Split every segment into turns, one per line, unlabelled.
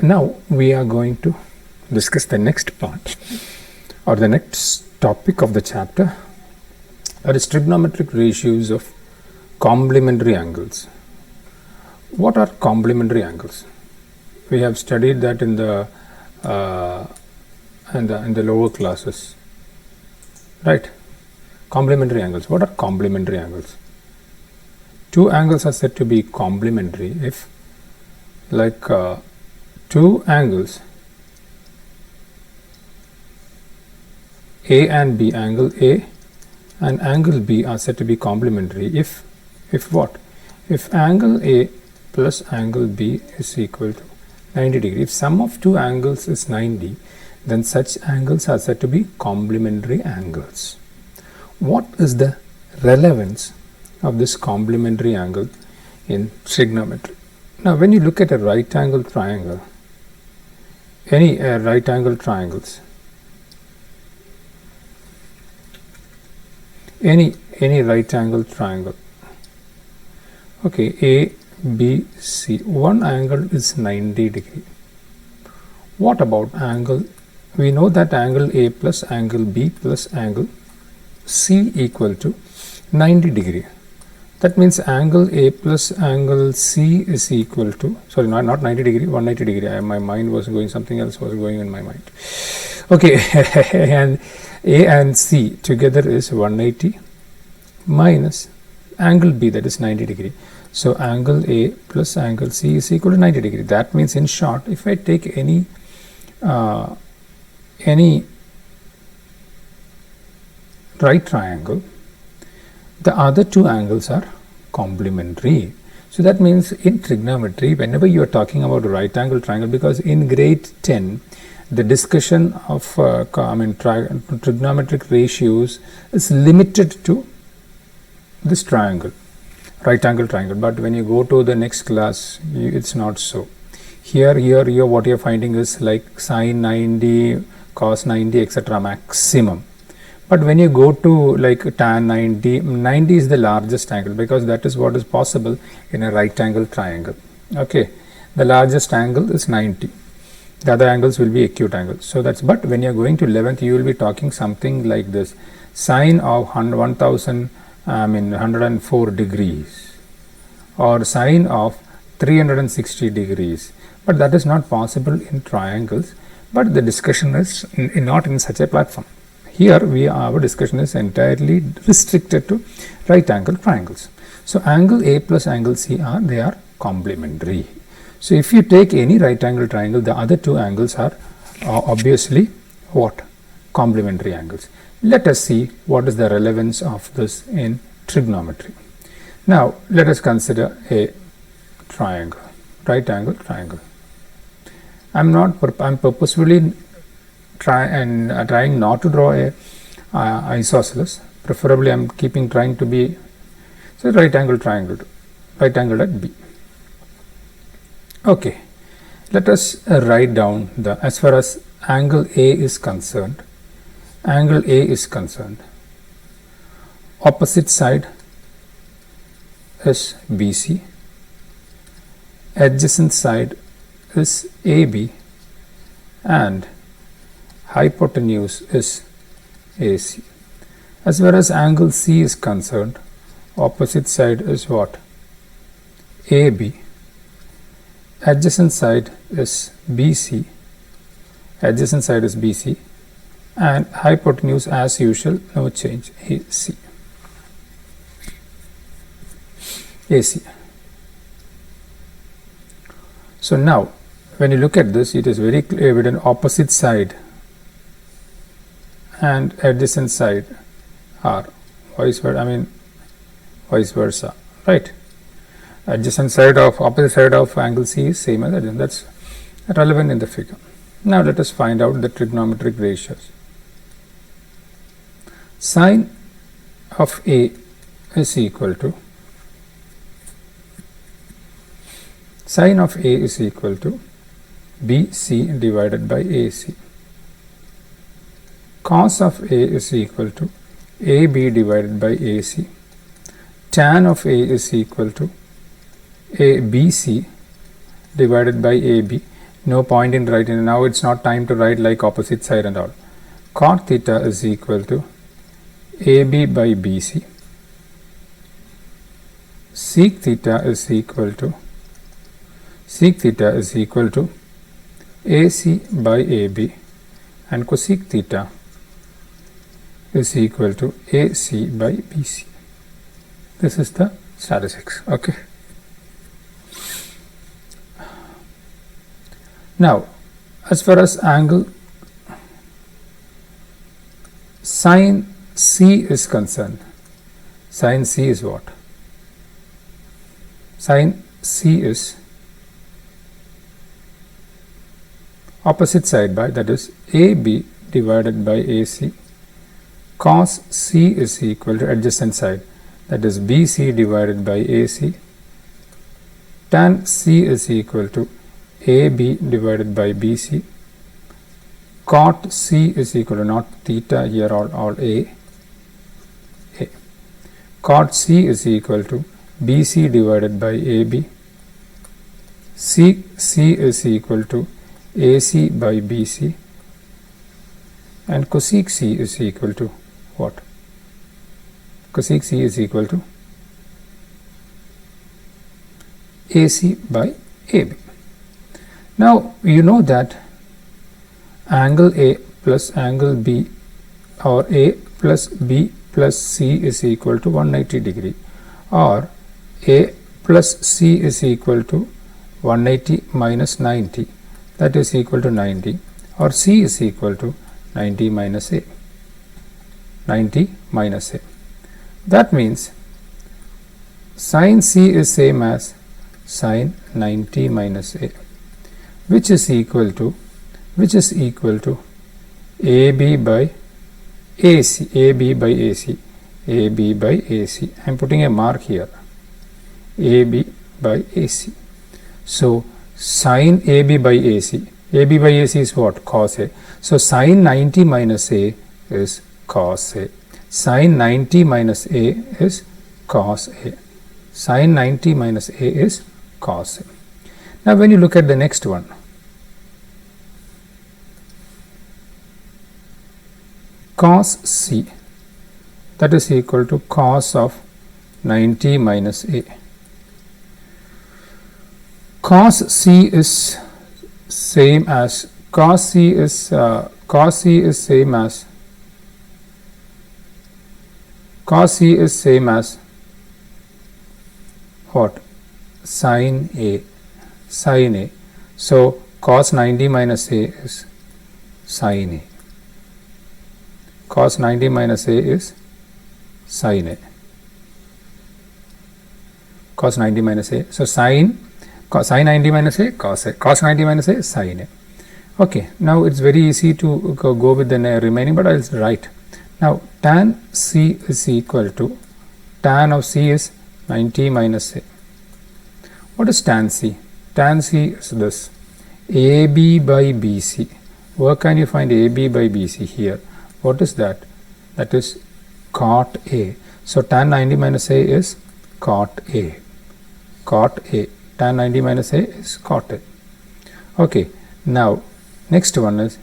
Now we are going to discuss the next part or the next topic of the chapter, that is trigonometric ratios of complementary angles. What are complementary angles? We have studied that in the lower classes, right? Complementary angles. What are complementary angles? Two angles are said to be complementary if, like, two angles A and B, angle A and angle B are said to be complementary if what? If angle A plus angle B is equal to 90 degree. If sum of two angles is 90, then such angles are said to be complementary angles. What is the relevance of this complementary angle in trigonometry? Now, when you look at a right angle triangle, any right angle triangles, any right angle triangle, okay, A, B, C, one angle is 90 degree. What about angle? We know that angle A plus angle B plus angle C equal to 90 degree. That means angle A plus angle C is equal to, sorry, not 90 degree, 190 degree. My mind was going, something else was going in my mind. Okay, and A and C together is 180 minus angle B, that is 90 degree. So angle A plus angle C is equal to 90 degree. That means, in short, if I take any right triangle, the other two angles are complementary. So that means in trigonometry, whenever you are talking about a right angle triangle, because in grade 10 the discussion of trigonometric ratios is limited to this triangle, right angle triangle, but when you go to the next class, it's not so. Here what you're finding is like sine 90, cos 90, etc. maximum. But when you go to like tan 90, 90 is the largest angle, because that is what is possible in a right angle triangle. Okay, the largest angle is 90. The other angles will be acute angles. So that's, but when you're going to 11th, you will be talking something like this: sine of 104 degrees, or sine of 360 degrees. But that is not possible in triangles. But the discussion is not in such a platform. Here our discussion is entirely restricted to right angle triangles. So angle A plus angle C they are complementary. So if you take any right angle triangle, the other two angles are obviously what? Complementary angles. Let us see what is the relevance of this in trigonometry. Now let us consider a triangle, right angle triangle. I'm purposefully trying not to draw a isosceles. Preferably I'm trying to be, so right angle triangle, right angle at B. Okay, let us write down the, as far as angle A is concerned, opposite side is BC, adjacent side is AB, and hypotenuse is AC. As far as angle C is concerned, opposite side is what? AB, adjacent side is BC, and hypotenuse as usual, no change, AC. So now when you look at this, it is very evident opposite side and adjacent side are vice versa, right? Adjacent side of opposite side of angle C is same as adjacent. That's relevant in the figure. Now let us find out the trigonometric ratios. Sine of A is equal to BC divided by AC. Cos of A is equal to AB divided by AC. Tan of A is equal to BC divided by AB. No point in writing. Now it's not time to write like opposite side and all. Cot theta is equal to AB by BC. Sec theta is equal to AC by AB, and cosec theta is equal to AC by BC. This is the statistics. Okay. Now, as far as angle sin C is concerned, sin C is what? Sin C is opposite side by, that is AB divided by AC. Cos C is equal to adjacent side, that is BC divided by AC. Tan C is equal to AB divided by BC. Cot C is equal to, not theta here, all A. Cot C is equal to BC divided by AB. Sec C is equal to AC by BC, and cosec C is equal to what? Cosec C is equal to AC by AB. Now you know that angle A plus angle B, or A plus B plus C is equal to 180 degree, or A plus C is equal to 180 minus 90, that is equal to 90, or C is equal to 90 minus A. 90 minus A. That means sin C is same as sin 90 minus A, which is equal to AB by AC. AB by AC. AB by AC. I am putting a mark here. AB by AC. So sin AB by AC. AB by AC is what? Cos A. So sin 90 minus A is cos A. Sin 90 minus A is cos A. Sin 90 minus A is cos A. Now when you look at the next one, cos C, that is equal to cos of 90 minus A. Cos C is same as what? Sin A. So cos 90 minus A is sin A. Cos 90 minus A is sin A. Cos 90 minus A. So sin 90 minus A, cos A. Cos 90 minus A, sin A. Okay, now it's very easy to go with the remaining, but I'll write. Now tan C is equal to, tan of C is 90 minus A. What is tan C? Tan C is this, AB by BC. Where can you find AB by BC? Here. What is that? That is cot A. So tan 90 minus A is cot A. Cot A. Tan 90 minus A is cot A. Okay. Now next one is,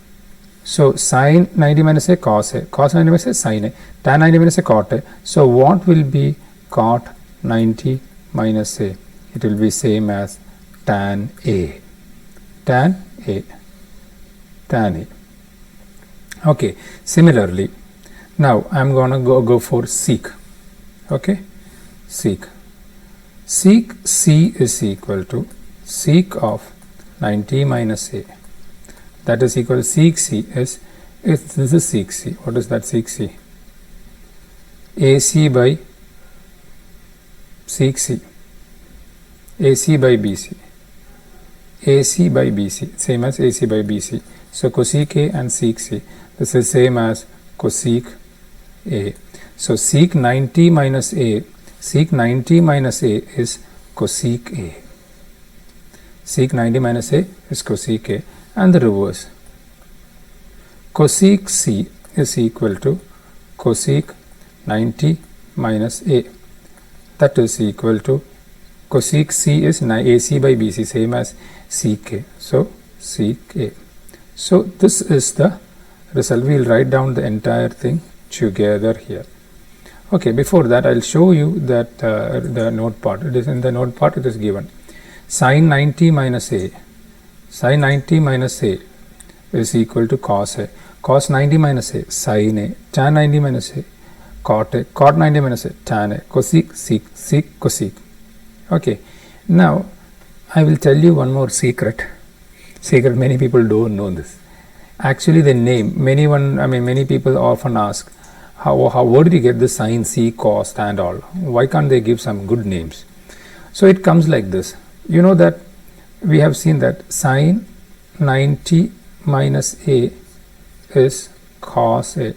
so sin 90 minus A, cos A. Cos 90 minus A, sin A. Tan 90 minus A, cot A. So what will be cot 90 minus A? It will be same as tan A. Tan A. Tan A. Okay. Similarly, now I am going to go for sec. Okay. Sec. Sec C is equal to sec of 90 minus A. That is equal to sec C is, this is sec C. What is that sec C? AC by sec C. AC by BC. AC by BC. Same as AC by BC. So cosec A and sec C. This is same as cosec A. So sec 90 minus A. Sec 90 minus A is cosec A. Sec 90 minus A is cosec A, and the reverse. Cosec C is equal to cosec 90 minus A. That is equal to, cosec C is AC by BC, same as sec A. So sec A. So this is the result. We will write down the entire thing together here. Okay, before that I'll show you that the note part. It is in the note part, it is given sin 90 minus A. Sin 90 minus A is equal to cos A. Cos 90 minus A, sin A. Tan 90 minus A, cot A. Cot 90 minus A, tan A. Cosec, sec, sec, cosec. Okay, now I will tell you one more secret. Many people don't know this. Actually, the name, many people often ask, where did you get the sin, sec, cos, and all? Why can't they give some good names? So it comes like this. You know that we have seen that sin 90 minus A is cos A.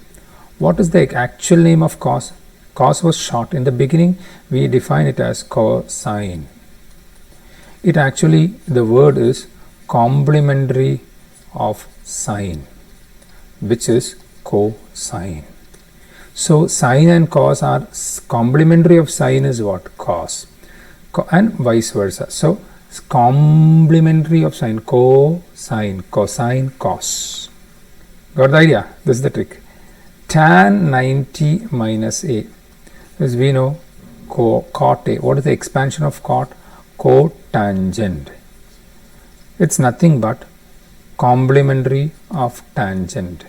What is the actual name of cos? Cos was short. In the beginning, we define it as cosine. It actually, the word is complementary of sine, which is cosine. So sine and cos are complementary of sine is what? Cos. And vice versa. So complementary of sine, cosine, cosine, cos. Got the idea? This is the trick. Tan 90 minus A, as we know, cot A. What is the expansion of cot? Cotangent. It's nothing but complementary of tangent,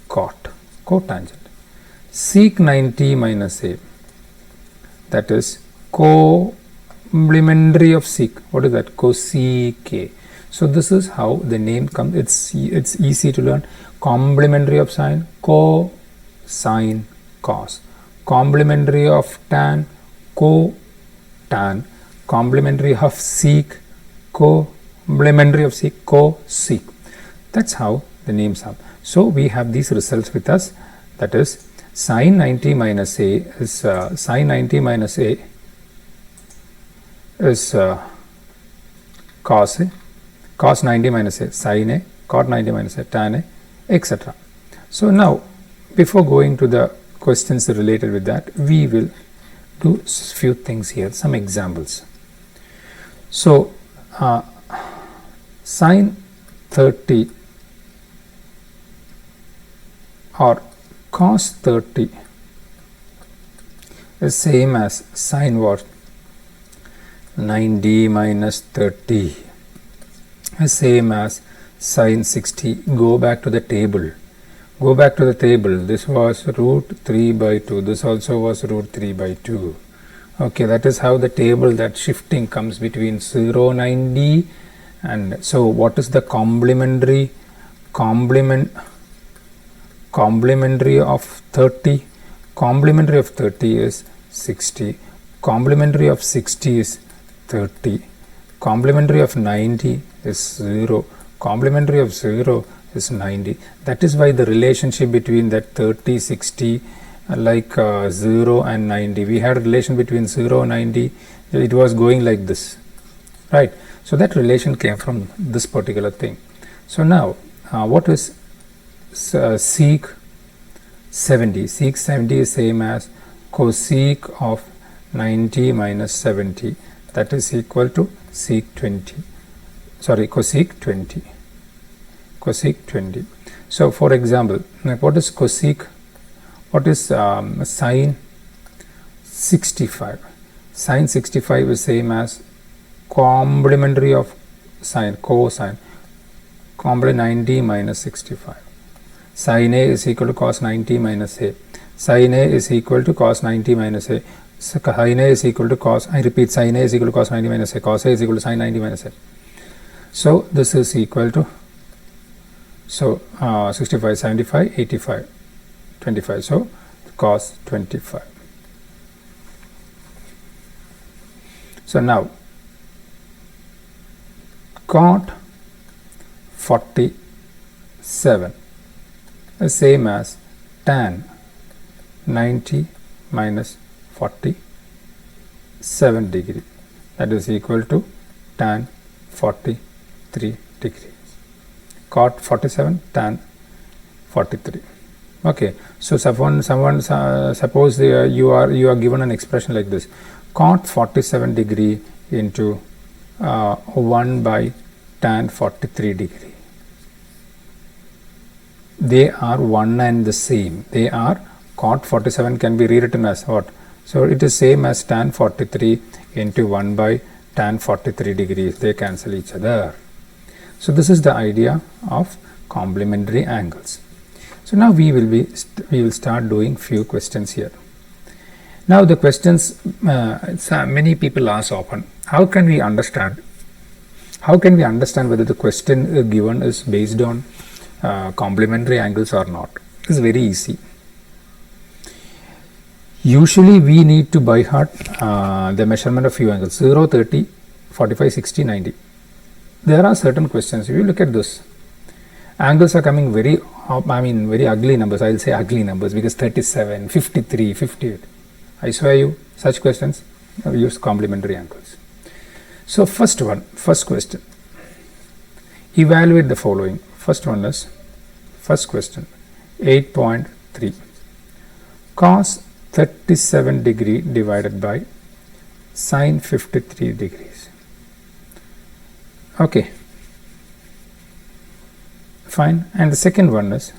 cotangent. Sec 90 minus A, that is complementary of sec. What is that? Cosec A. So this is how the name comes. It's easy to learn. Complementary of sine, cosine, cos. Complementary of tan, cotan. Complementary of sec, complementary of sec, cosec. That's how the names are. So we have these results with us. That is sin 90 minus A is sin 90 minus A is cos A, cos 90 minus A sin A, cot 90 minus A tan A, etc. So now, before going to the questions related with that, we will do few things here, some examples. So sin 30 or cos 30 is same as sin what? 90 minus 30 is same as sin 60. Go back to the table. This was root 3 by 2. This also was root 3 by 2. Okay, that is how the table, that shifting comes between 0, 90, and so what is the complementary of 30? Complementary of 30 is 60. Complementary of 60 is 30. Complementary of 90 is 0. Complementary of 0 is 90. That is why the relationship between that 30, 60, like 0 and 90, we had a relation between 0 and 90. It was going like this, right? So that relation came from this particular thing. So now what is sec 70? Sec 70 is same as cosec of 90 minus 70. That is equal to sec 20. Sorry, cosec 20. Cosec 20. So for example, what is cosec? What is sin 65? Sin 65 is same as complementary of sine, cosine, complement 90 minus 65. Sin A is equal to cos 90 minus A. Sin A is equal to cos 90 minus A. Sin A is equal to cos, I repeat, sin A is equal to cos 90 minus A. Cos A is equal to sin 90 minus A. So this is equal to, so 65, 75, 85, 25. So cos 25. So now cot 47 is same as tan 90 minus 47 degree. That is equal to tan 43 degrees. Cot 47, tan 43. Okay, so suppose you are given an expression like this: cot 47 degree into 1 by tan 43 degree. They are one and the same. They are cot 47 can be rewritten as what? So it is same as tan 43 into 1 by tan 43 degrees. They cancel each other. So this is the idea of complementary angles. So now we will start doing few questions here. Now the questions many people ask often, how can we understand whether the question given is based on complementary angles or not? It's very easy. Usually we need to by heart the measurement of few angles 0, 30, 45, 60, 90. There are certain questions. If you look at this, angles are coming very ugly numbers. I will say ugly numbers because 37, 53, 58. I swear you, such questions use complementary angles. So first question, evaluate the following. First question 8.3, cos 37 degree divided by sin 53 degrees. Okay, fine. And the second one is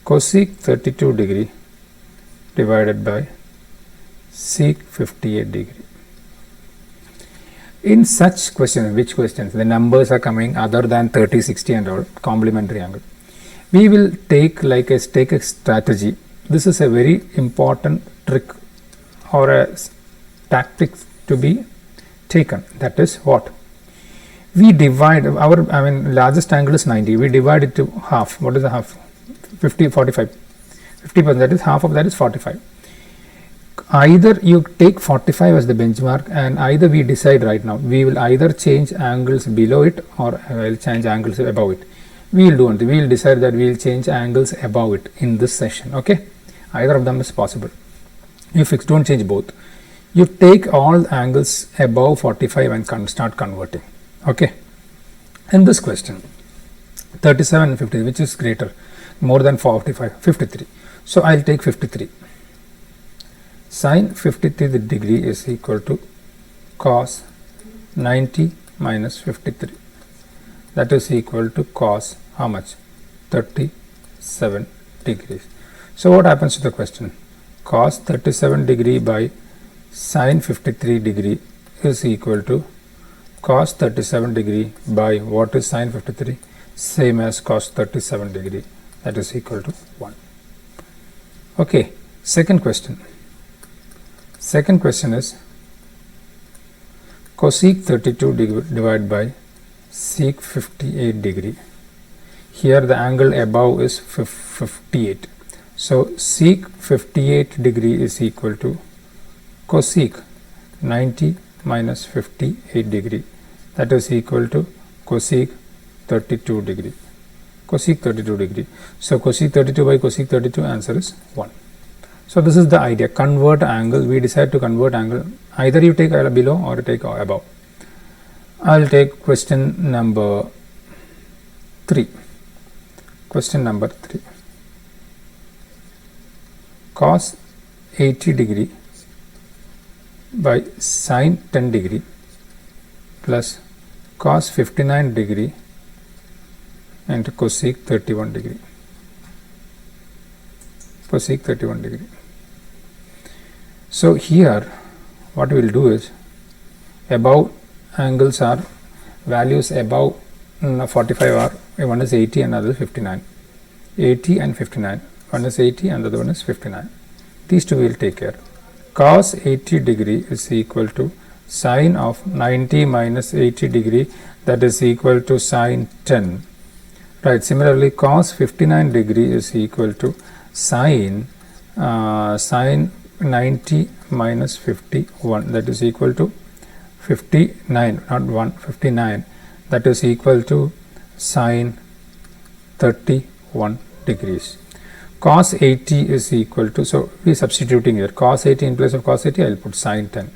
cosec 32 degree divided by sec 58 degree. In such questions, which questions the numbers are coming other than 30, 60 and all complementary angle, we will take a strategy. This is a very important trick or a tactic to be taken. That is what? We divide our largest angle is 90. We divide it to half. What is the half? 50, 45. 50%, that is half of that is 45. Either you take 45 as the benchmark, and either we decide right now we will either change angles below it or will change angles above it. We will do it. We will decide that we will change angles above it in this session. Okay, either of them is possible. You fix, don't change both. You take all angles above 45 and start converting. Okay, in this question 37 and 50, which is greater, more than 45? 53. So I will take 53. Sin 53 degree is equal to cos 90 minus 53. That is equal to cos how much? 37 degrees. So what happens to the question? Cos 37 degree by sin 53 degree is equal to cos 37 degree by what is sin 53? Same as cos 37 degree. That is equal to 1. Okay, second question. Second question is cosec 32 divided by sec 58 degree. Here the angle above is 58. So sec 58 degree is equal to cosec 90 minus 58 degree. That is equal to cosec 32 degree. Cosec 32 degree. So cosec 32 by cosec 32, answer is 1. So this is the idea. Convert angle. We decide to convert angle. Either you take below or take above. I will take question number 3. Question number 3. Cos 80 degree by sin 10 degree plus cos 59 degree and cosec 31 degree. Cosec 31 degree. So here what we will do is, above angles are values above 45 are, one is 80 and another is 59. 80 and 59. One is 80 and the other one is 59. These two we will take care. Cos 80 degree is equal to sin of 90 minus 80 degree, that is equal to sin 10. Right. Similarly, cos 59 degree is equal to sin 90 minus 51, that is equal to 59, not 1, 59, that is equal to sin 31 degrees. Cos 80 is equal to, so we are substituting here, cos 80 in place of cos 80 I will put sin 10.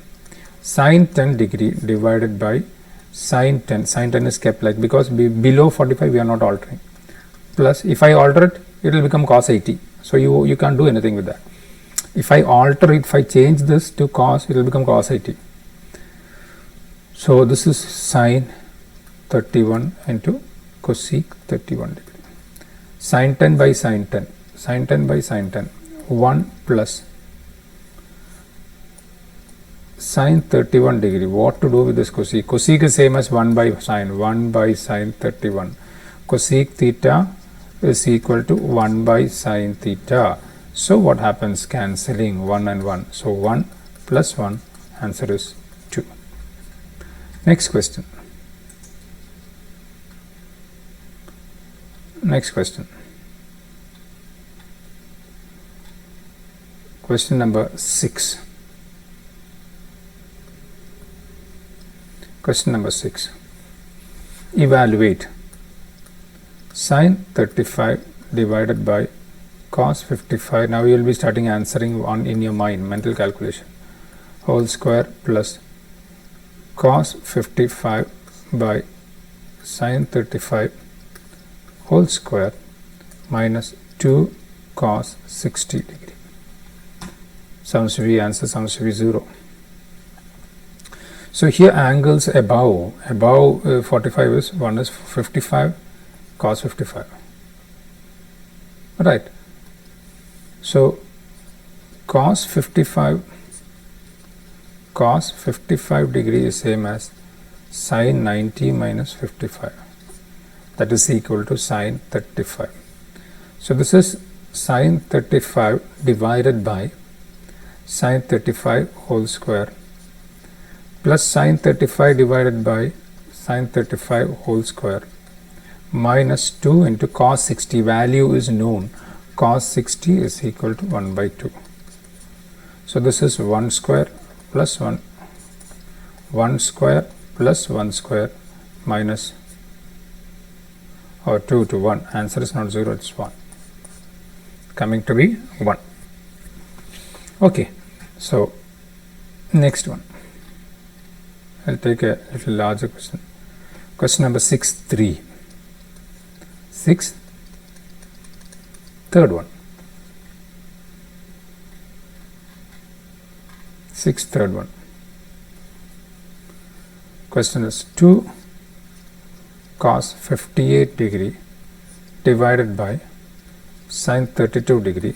Sin 10 degree divided by sin 10. Sin 10 is kept like, because below 45 we are not altering. Plus if I alter it, it will become cos 80. So you can't do anything with that. If I alter it, if I change this to cos, it will become cos 80. So this is sin 31 into cosec 31 degree. Sin 10 by sin 10, sin 10 by sin 10, 1 plus sin 31 degree. What to do with this cosec? Cosec is same as 1 by sin 31. Cosec theta is equal to 1 by sin theta. So what happens? Cancelling 1 and 1. So 1 plus 1, answer is 2. Next question. Next question. Question number 6. Question number 6. Evaluate sin 35 divided by cos 55. Now you will be starting answering on in your mind, mental calculation. Whole square plus cos 55 by sin 35 whole square minus 2 cos 60 degree. Sounds to be answer, sounds to be 0. So here angles above 45 is, one is 55 cos 55, right? So cos 55 degree is same as sin 90 minus 55, that is equal to sin 35. So this is sin 35 divided by sin 35 whole square plus sin 35 divided by sin 35 whole square minus 2 into cos 60. Value is known. Cos 60 is equal to 1 by 2. So this is 1 square plus 1 square plus 1 square minus 2 to 1. Answer is not 0, it's 1. Coming to be 1. Okay, so next one. I'll take a little larger question. Question number 6.3. 6, third one. 6, third one. Question is 2 cos 58 degree divided by sin 32 degree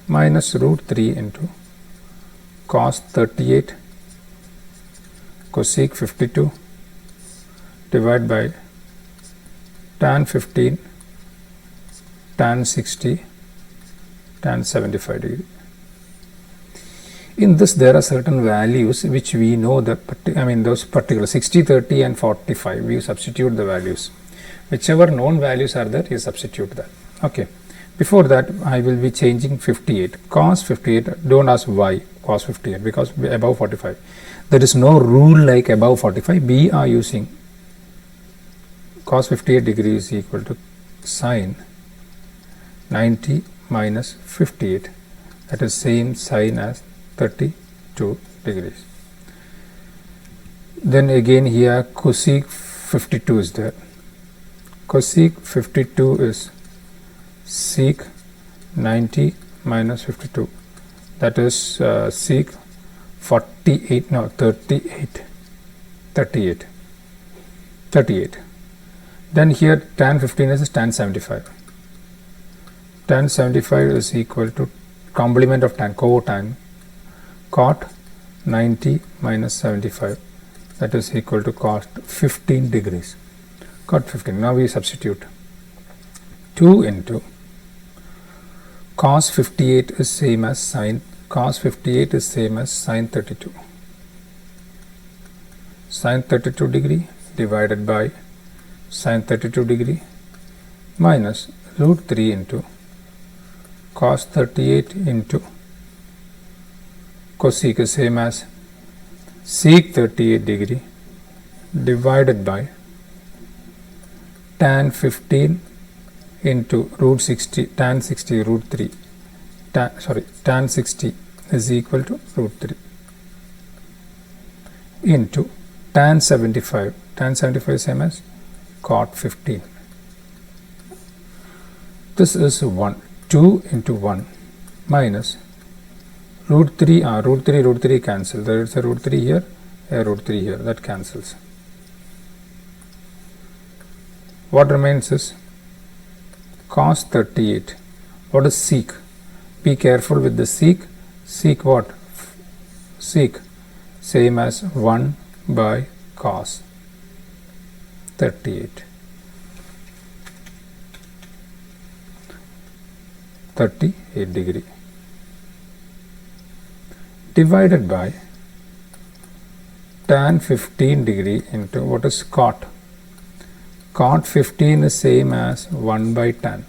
minus root 3 into cos 38 cosec 52 divided by tan 15 tan 60 tan 75 degree. In this there are certain values which we know those particular 60, 30 and 45. We substitute the values. Whichever known values are there, you substitute that. Okay. Before that, I will be changing 58. Cos 58, don't ask why cos 58, because above 45. There is no rule like above 45. We are using cos 58 degree is equal to sin 90 minus 58. That is same sin as 32 degrees. Then again here cosec 52 is there. Cosec 52 is sec 90 minus 52, that is sec 38, no 38. Then here tan 15 is tan 75. Tan 75 is equal to complement of tan, cotan, cot 90 minus 75, that is equal to cot 15 degrees. Cot 15. Now we substitute 2 into cos 58 is same as sin, cos 58 is same as sin 32. Sin 32 degree divided by sin 32 degree minus root 3 into cos 38 into cosec is same as sec 38 degree divided by tan 15 into root 60, tan 60 root 3, tan 60 is equal to root 3 into tan 75 is same as cot 15. This is 1, 2 into 1 minus root 3 cancel. There is a root 3 here, a root 3 here, that cancels. What remains is cos 38. What is sec? Be careful with the sec. Sec what? Sec same as 1 by cos 38. 38 degree divided by tan 15 degree into what is cot. Cot 15 is same as 1 by tan.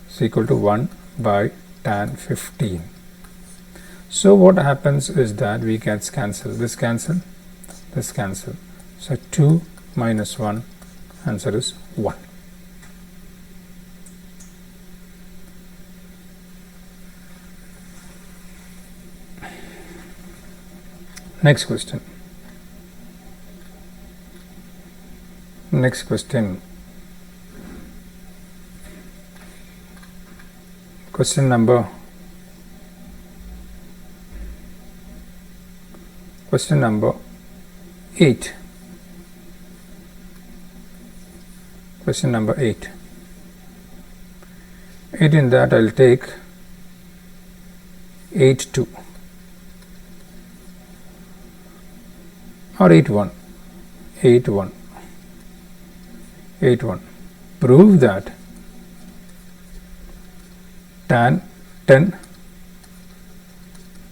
Is equal to 1 by tan 15. So what happens is that we can cancel this, cancel this, cancel. So 2 minus 1, answer is 1. Next question. Next question. Question number 8. Question number 8. 8 in that I'll take 8-2 or 8-1. 8-1. 8-1. Prove that tan 10,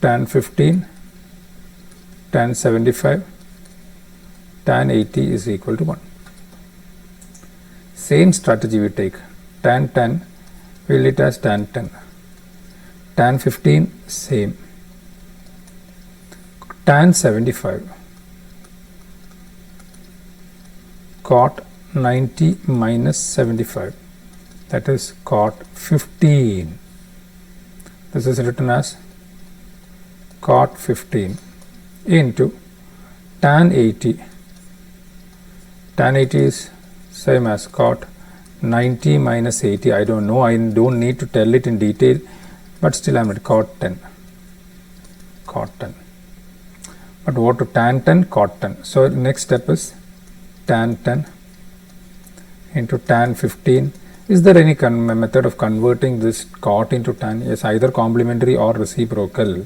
tan 15, tan 75, tan 80 is equal to 1. Same strategy we take. Tan 10, we'll it as tan 10. Tan 15, same. Tan 75, cot 90 minus 75, that is cot 15. This is written as cot 15 into tan 80. Tan 80 is same as cot 90 minus 80. I don't know, I don't need to tell it in detail, but still I am at cot 10. Cot 10. But what to tan 10? Cot 10. So next step is tan 10 into tan 15. Is there any method of converting this cot into tan? Yes, either complementary or reciprocal.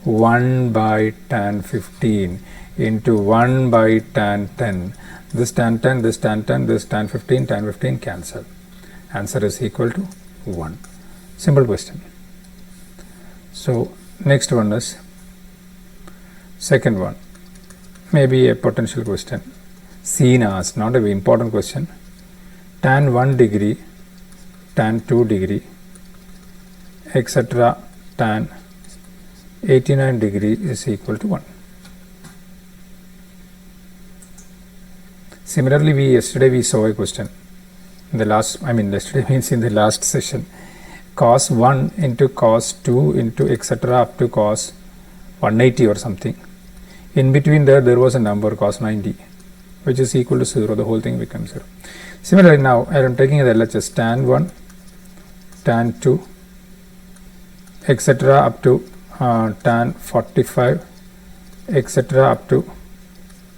1 by tan 15 into 1 by tan 10. This tan 10, this tan 10, this tan 15, tan 15 cancel. Answer is equal to 1. Simple question. So next one is second one. Maybe a potential question. Seen as, not a very important question. Tan 1 degree, tan 2 degree, etc. tan 89 degree is equal to 1. Similarly, yesterday we saw a question. In the last, yesterday means in the last session. Cos 1 into cos 2 into etc. up to cos 180 or something. In between there was a number cos 90, which is equal to 0. The whole thing becomes 0. Similarly, now I am taking the LHS tan 1, tan 2, etc. up to tan 45, etc. up to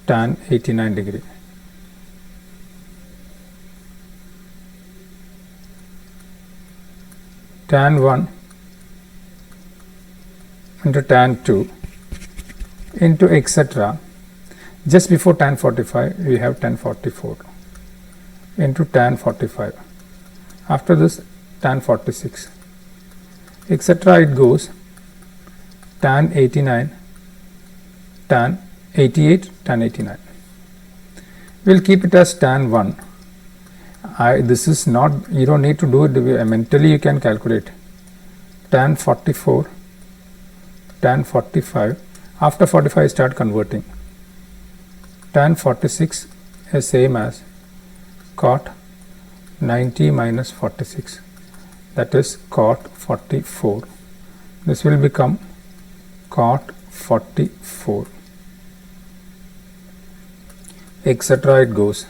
tan 89 degree. Tan 1 into tan 2 into etc. Just before tan 45 we have tan 44 into tan 45. After this tan 46, etc. it goes tan 89, tan 88, tan 89. We'll keep it as tan 1. This is not, you don't need to do it mentally, you can calculate. Tan 44, tan 45. After 45 start converting. Tan 46 is same as cot 90 minus 46, that is cot 44. This will become cot 44, etc. it goes.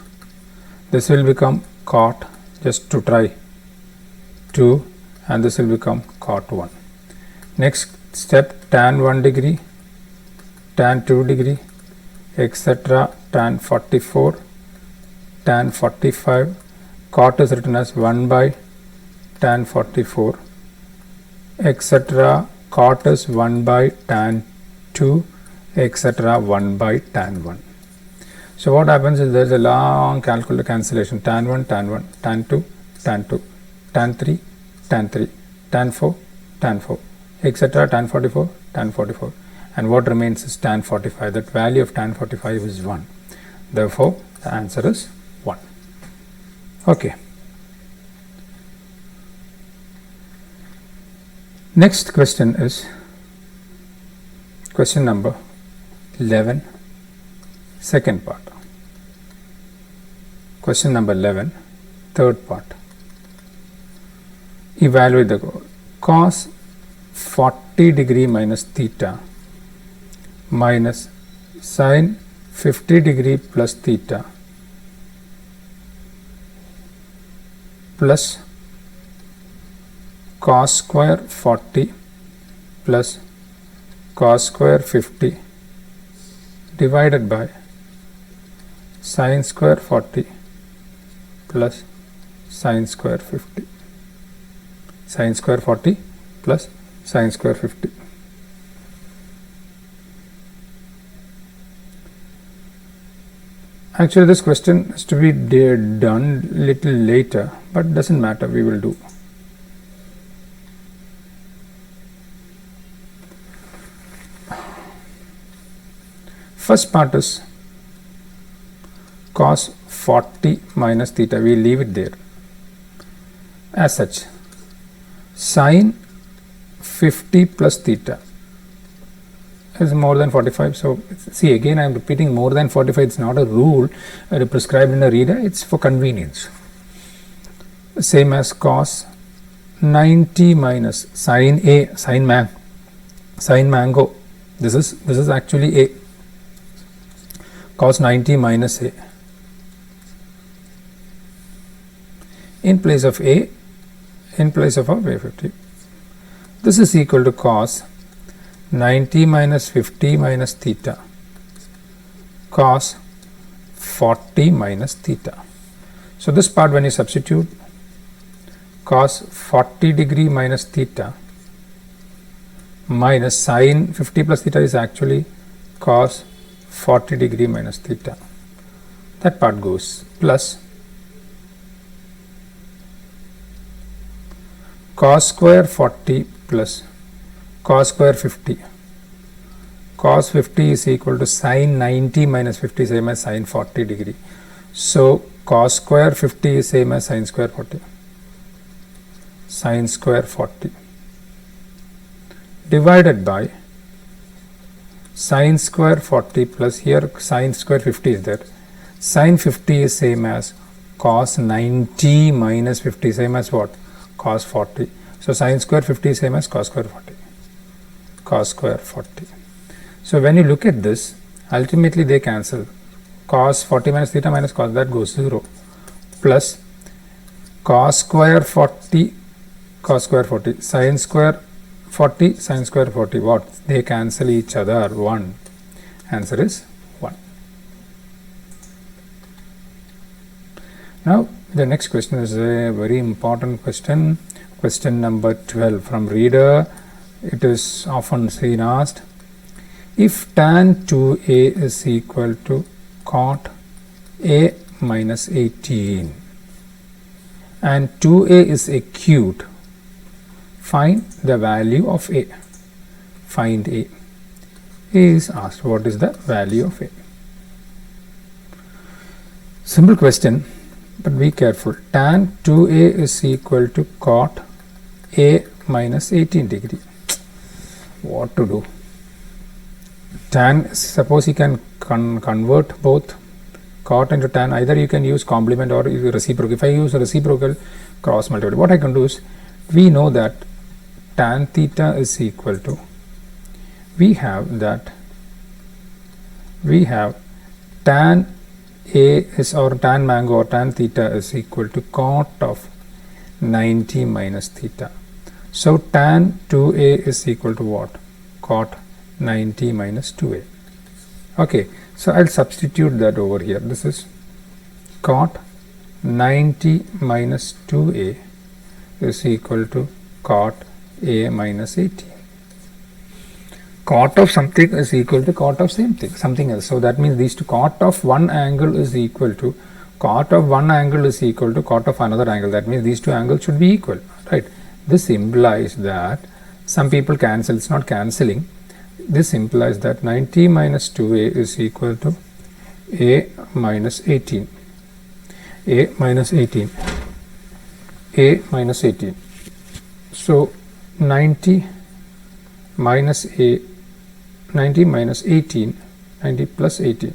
This will become cot, just to try, 2, and this will become cot 1. Next step, tan 1 degree, tan 2 degree, etc. tan 44, tan 45, cot is written as 1 by tan 44, etc. Cot is 1 by tan 2, etc. 1 by tan 1. So what happens is there is a long cancellation, tan 1, tan 1, tan 2, tan 2, tan 3, tan 3, tan 4, tan 4, etc. tan 44, tan 44, and what remains is tan 45. That value of tan 45 is 1. Therefore, the answer is 1. Okay. Next question is question number 11, second part. Question number 11, third part. Evaluate the goal. Cos 40 degree minus theta minus sin 50 degree plus theta plus cos square 40 plus cos square 50 divided by sin square 40 plus sin square 50. Sin square 40 plus sin square 50. Actually, this question is to be done little later, but doesn't matter, we will do. First part is cos 40 minus theta, we leave it there as such. Sin 50 plus theta is more than 45. So see, again I am repeating more than 45. It's not a rule prescribed in a reader, it's for convenience. Same as cos 90 minus sin A, sin mango. This is actually A. Cos 90 minus A. In place of A, in place of A 50. This is equal to cos 90 minus 50 minus theta, cos 40 minus theta. So this part, when you substitute cos 40 degree minus theta minus sin 50 plus theta is actually cos 40 degree minus theta. That part goes plus cos square 40 plus cos square 50. Cos 50 is equal to sin 90 minus 50, same as sin 40 degree. So cos square 50 is same as sin square 40. Sin square 40 divided by sin square 40 plus, here sin square 50 is there. Sin 50 is same as cos 90 minus 50, same as what? Cos 40. So sin square 50 is same as cos square 40. Cos square 40. So when you look at this, ultimately they cancel. Cos 40 minus theta minus cos, that goes 0, plus cos square 40, cos square 40, sin square 40, sin square 40, what? They cancel each other, 1. Answer is 1. Now the next question is a very important question. Question number 12 from reader. It is often seen asked, if tan 2a is equal to cot a minus 18 and 2a is acute, find the value of a. Find a. Is asked, what is the value of a? Simple question, but be careful. Tan 2a is equal to cot a minus 18 degree. What to do? Tan, suppose you can convert both cot into tan. Either you can use complement or reciprocal. If I use reciprocal, cross multiply. What I can do is, we know that tan theta is equal to, we have tan a is, or tan mango or tan theta is equal to cot of 90 minus theta. So tan 2a is equal to what? Cot 90 minus 2a. Okay, so I'll substitute that over here. This is cot 90 minus 2a is equal to cot a minus 18. Cot of something is equal to cot of something else. So that means these two, cot of one angle is equal to cot of one angle is equal to cot of another angle. That means these two angles should be equal, right? This implies that some people cancel. It's not cancelling. This implies that 90 minus 2a is equal to a minus 18. A minus 18. A minus 18. So 90 minus a 90 minus 18, 90 plus 18,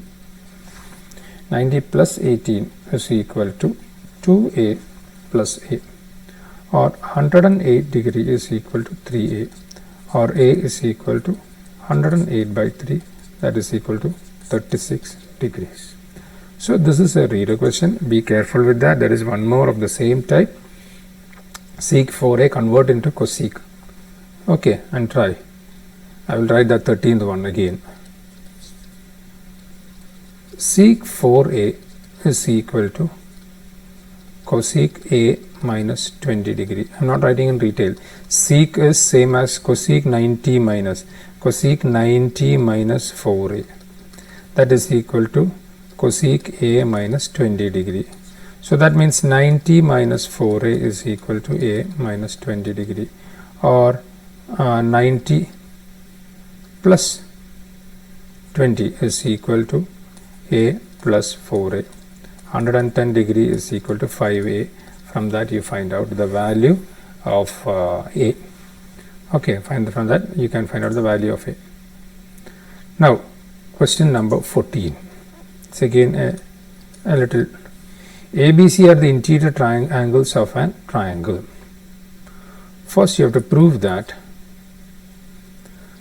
90 plus 18 is equal to 2a plus a, or 108 degree is equal to 3a, or a is equal to 108 by 3, that is equal to 36 degrees. So this is a reader question. Be careful with that. There is one more of the same type. Sec 4a convert into cosec. Okay, and try. I will write the 13th one again. Sec 4a is equal to cosec a minus 20 degree. I am not writing in detail. Sec is same as cosec 90 minus 4a. That is equal to cosec a minus 20 degree. So that means 90 minus 4a is equal to a minus 20 degree, or 90 plus 20 is equal to a plus 4a. 110 degree is equal to 5a. From that you find out the value of a. Okay, from that you can find out the value of a. Now question number 14. It's again a little. ABC are the interior angles of an triangle. First you have to prove that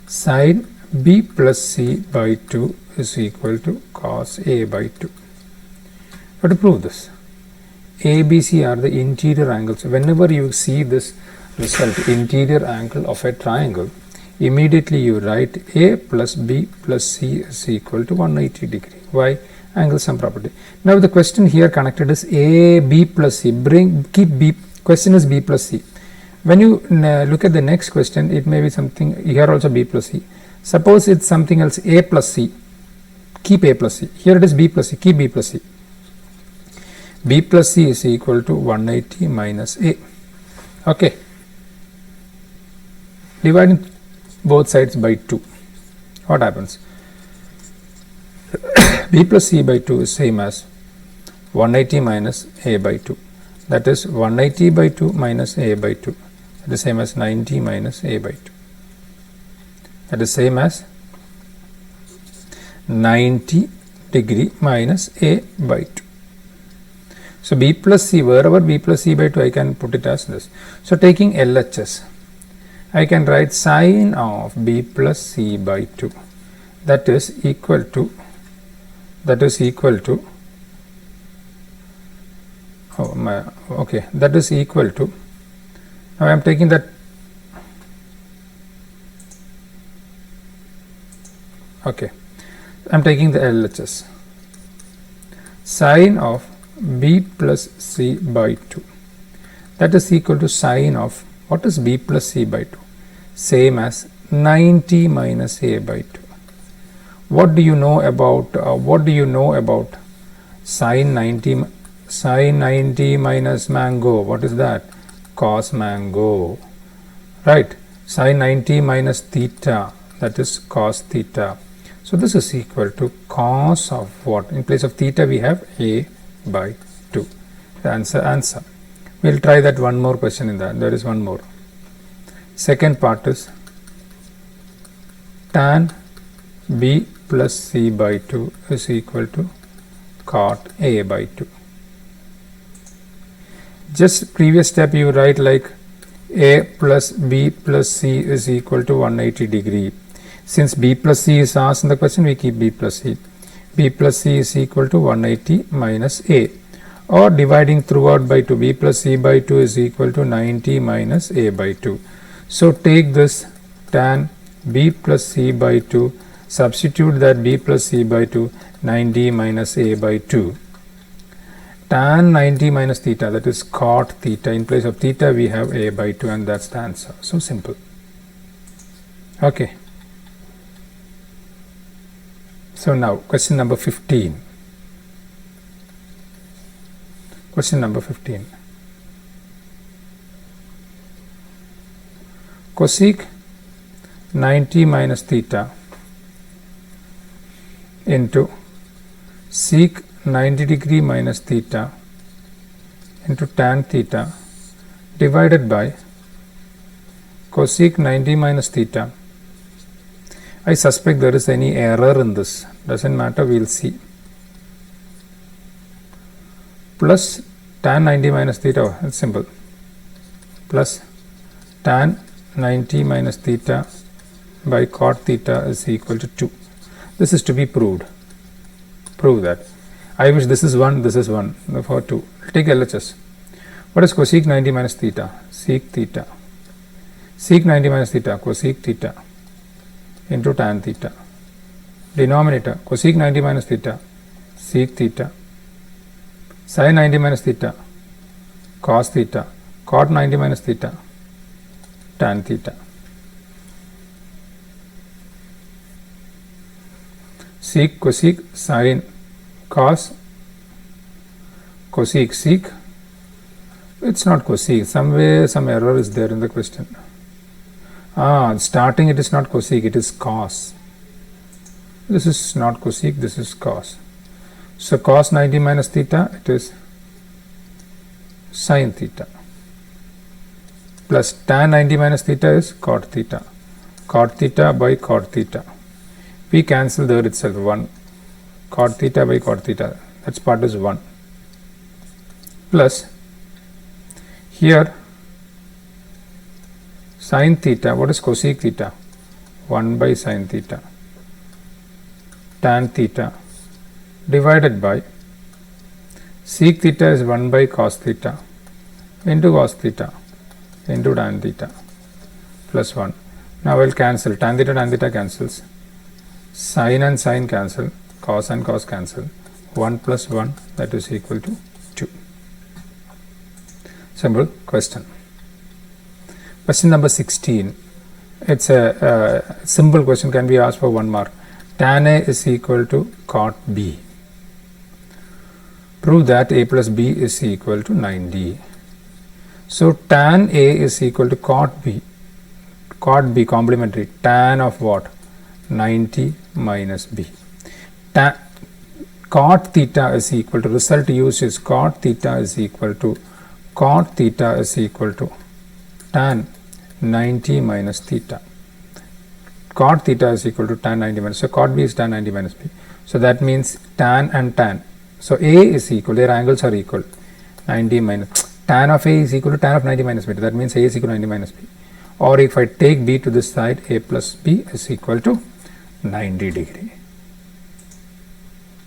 sine b plus c by 2 is equal to cos a by 2. You have to prove this. ABC are the interior angles. Whenever you see this result, interior angle of a triangle, immediately you write a plus b plus c is equal to 180 degree. Why? Angle sum property. Now the question here connected is a b plus c. Keep b. Question is b plus c. When you look at the next question, it may be something here also b plus c. Suppose it's something else, a plus c. Keep a plus c. Here it is b plus c. Keep b plus c. B plus c is equal to 180 minus a. Okay. Dividing both sides by 2. What happens? B plus c by 2 is same as 180 minus a by 2. That is 180 by 2 minus a by 2. That is same as 90 minus a by 2. That is same as 90 degree minus a by 2. So b plus c, wherever b plus c by 2, I can put it as this. So taking LHS, I can write sine of b plus c by 2. That is equal to that is equal to now I am taking that I am taking the LHS, sine of b plus c by 2, that is equal to sine of, what is b plus c by 2? Same as 90 minus a by 2. What do you know about sine 90 minus mango? What is that? Cos mango, right? Sine 90 minus theta, that is cos theta. So this is equal to cos of what? In place of theta we have a by 2. The answer. We'll try that one more question in that. There is one more. Second part is tan b plus c by 2 is equal to cot a by 2. Just previous step you write like a plus b plus c is equal to 180 degree. Since b plus c is asked in the question, we keep b plus c. B plus c is equal to 180 minus a, or dividing throughout by 2, b plus c by 2 is equal to 90 minus a by 2. So take this tan b plus c by 2, substitute that b plus c by 2, 90 minus a by 2. tan 90 minus theta, that is cot theta. In place of theta we have a by 2, and that's the answer. So simple. Okay. So now question number 15. Question number 15. Cosec 90 minus theta into sec 90 degree minus theta into tan theta divided by cosec 90 minus theta. I suspect there is any error in this. Doesn't matter, we'll see. Plus tan 90 minus theta, it's simple. Plus tan 90 minus theta by cot theta is equal to 2. This is to be proved. Prove that. I wish this is 1, this is 1. Therefore 2. Take LHS. What is cosec 90 minus theta? Sec theta. Sec 90 minus theta, cosec theta into tan theta. Denominator, cosec 90 minus theta, sec theta. Sin 90 minus theta, cos theta. Cot 90 minus theta, tan theta. Sec, cosec, sin, cos, cosec, sec. It's not cosec. Somewhere some error is there in the question. Starting it is not cosec, it is cos. This is not cosec, this is cos. So cos 90 minus theta, it is sin theta. Plus tan 90 minus theta is cot theta. Cot theta by cot theta. We cancel there itself 1. Cot theta by cot theta. That part is 1. Plus here sin theta. What is cosec theta? 1 by sin theta. Tan theta divided by sec theta is 1 by cos theta into cos theta into tan theta plus 1. Now I will cancel. Tan theta cancels. Sin and sin cancel. Cos and cos cancel. 1 plus 1, that is equal to 2. Simple question. Question number 16. It's a simple question, can be asked for 1 mark. Tan A is equal to cot B. Prove that A plus B is equal to 9D. So tan A is equal to cot B. Cot B complementary. Tan of what? 90 minus B. Cot theta is equal to, result used is cot theta is equal to tan 90 minus theta. Cot theta is equal to tan 90 minus. So cot B is tan 90 minus B. So that means tan and tan. So A is equal, their angles are equal. 90 minus tan of A is equal to tan of 90 minus B. That means A is equal to 90 minus B. Or if I take B to this side, A plus B is equal to 90 degree.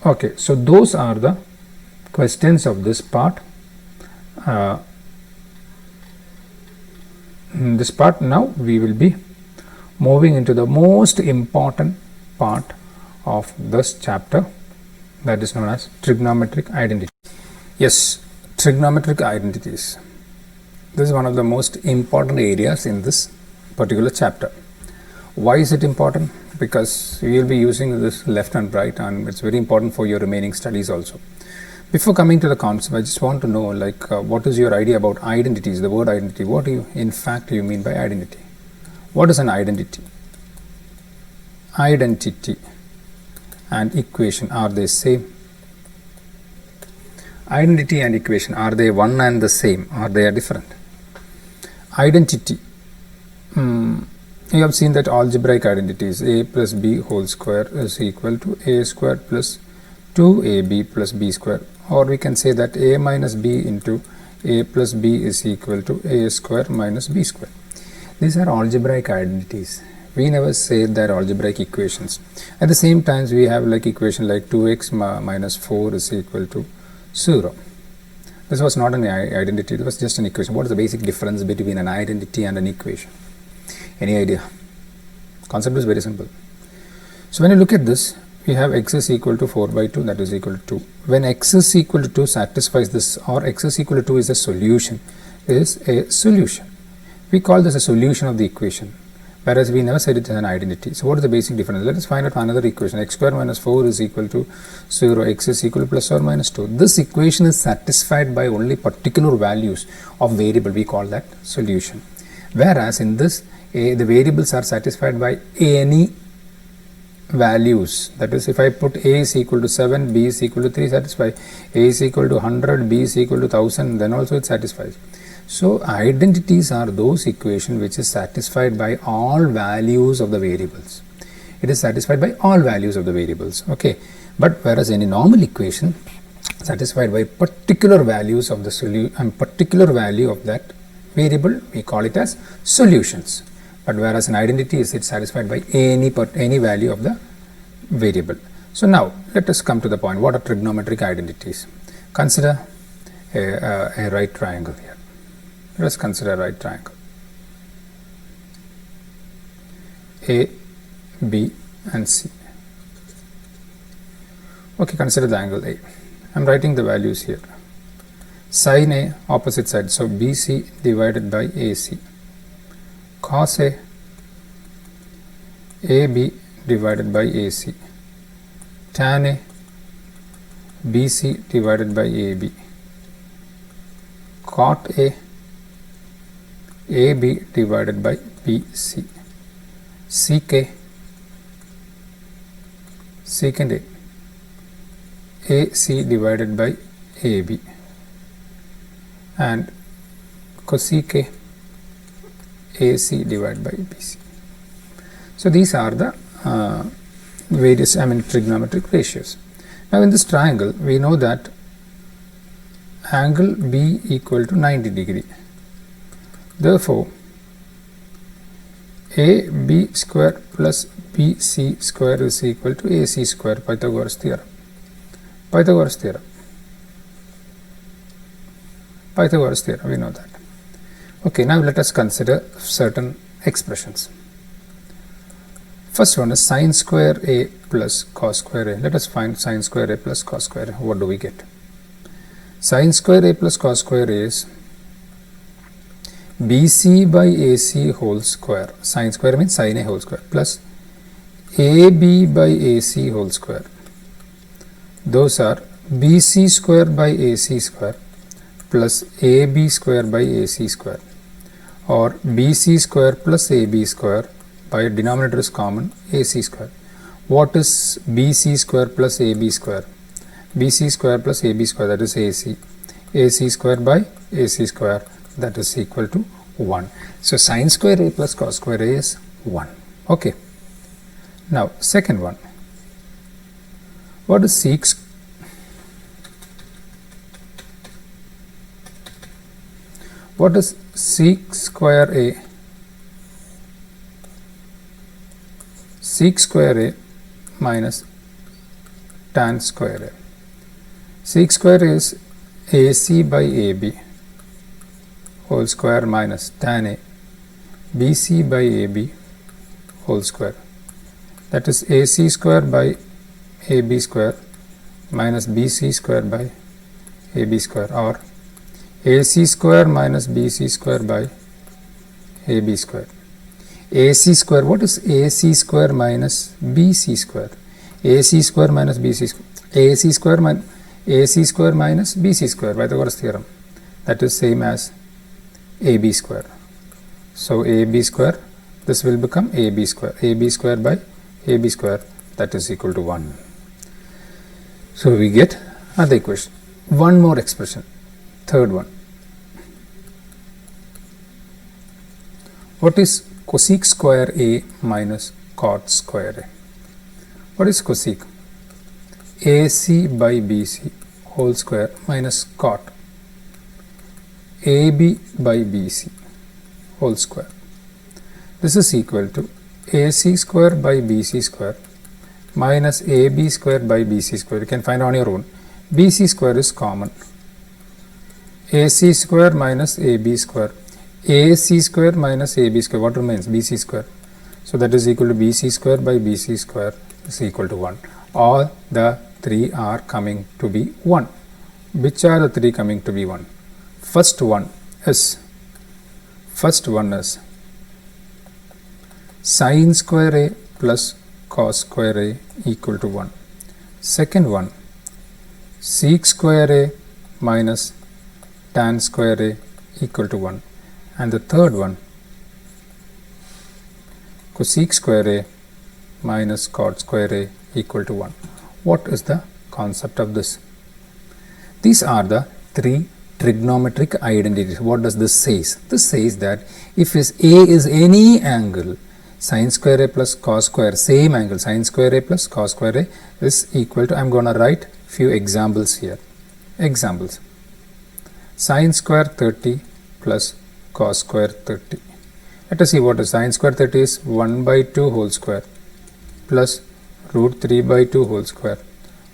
Okay, so those are the questions of this part. This part, now we will be moving into the most important part of this chapter, that is known as trigonometric identity. Yes, trigonometric identities. This is one of the most important areas in this particular chapter. Why is it important? Because we will be using this left and right, and it's very important for your remaining studies also. Before coming to the concept, I just want to know, what is your idea about identities, the word identity? What do you, in fact, you mean by identity? What is an identity? Identity and equation, are they same? Identity and equation, are they one and the same, or they are different? Identity. You have seen that algebraic identities, a plus b whole square is equal to a square plus 2ab plus b square, or we can say that a minus b into a plus b is equal to a square minus b square. These are algebraic identities. We never say that algebraic equations. At the same time, we have equation like 2x minus 4 is equal to 0. This was not an identity, it was just an equation. What is the basic difference between an identity and an equation? Any idea? Concept is very simple. So when you look at this, we have x is equal to 4 by 2, that is equal to 2. When x is equal to 2 satisfies this, or x is equal to 2 is a solution, we call this a solution of the equation, whereas we never said it as an identity. So what is the basic difference? Let us find out another equation. X square minus 4 is equal to 0, x is equal to plus or minus 2. This equation is satisfied by only particular values of variable, we call that solution. Whereas in this, the variables are satisfied by any values. That is, if I put a is equal to 7, b is equal to 3, satisfy. A is equal to 100, b is equal to 1000, then also it satisfies. So identities are those equations which is satisfied by all values of the variables. It is satisfied by all values of the variables. Okay, but whereas any normal equation satisfied by particular values of the solution and particular value of that variable, we call it as solutions. But whereas an identity is satisfied by any value of the variable. So now let us come to the point. What are trigonometric identities? Consider a right triangle here. Let us consider a right triangle. A, B and C. Okay, consider the angle A. I am writing the values here. Sin A, opposite side, so BC divided by AC. Cos A, AB divided by AC. Tan A, BC divided by AB. Cot A, AB divided by BC. Sec secant A, AC divided by AB. And cosec AC divided by BC. So these are the various trigonometric ratios. Now in this triangle we know that angle B equal to 90 degree. Therefore AB square plus BC square is equal to AC square, Pythagoras theorem. Pythagoras theorem, we know that. Okay, now let us consider certain expressions. First one is sin square A plus cos square A. Let us find sin square A plus cos square A. What do we get? Sin square A plus cos square A is BC by AC whole square. Sin square means sin A whole square plus AB by AC whole square. Those are BC square by AC square plus AB square by AC square, or BC square plus AB square, by denominator is common, AC square. What is BC square plus AB square? BC square plus AB square, that is AC. AC square by AC square, that is equal to 1. So sin square A plus cos square A is 1. Okay. Now second one. What is sec square A? Sec square A minus tan square A. Sec square is AC by AB whole square minus tan A BC by AB whole square. That is AC square by AB square minus BC square by AB square, or AC square minus BC square by AB square. AC square, what is AC square minus BC square? AC square minus BC square. AC square minus BC square, Pythagoras theorem. That is same as AB square. So AB square, this will become AB square. AB square by AB square, that is equal to 1. So we get another equation. One more expression, third one. What is cosec square A minus cot square A? What is cosec? AC by BC whole square minus cot AB by BC whole square. This is equal to AC square by BC square minus AB square by BC square. You can find on your own. BC square is common. AC square minus AB square. AC square minus AB square. What remains? BC square. So that is equal to BC square by BC square is equal to 1. All the three are coming to be 1. Which are the three coming to be 1? First one is sin square a plus cos square a equal to 1. Second one, sec square a minus tan square a equal to 1. And the third one, cosec square a minus cot square a equal to 1. What is the concept of this? These are the three trigonometric identities. What does this say? This says that if A is any angle, sin square a plus cos square, same angle, sin square a plus cos square a is equal to, I am going to write few examples here. Examples. Sin square 30 plus cos square 30. Let us see what is sin square 30 is 1 by 2 whole square plus root 3 by 2 whole square,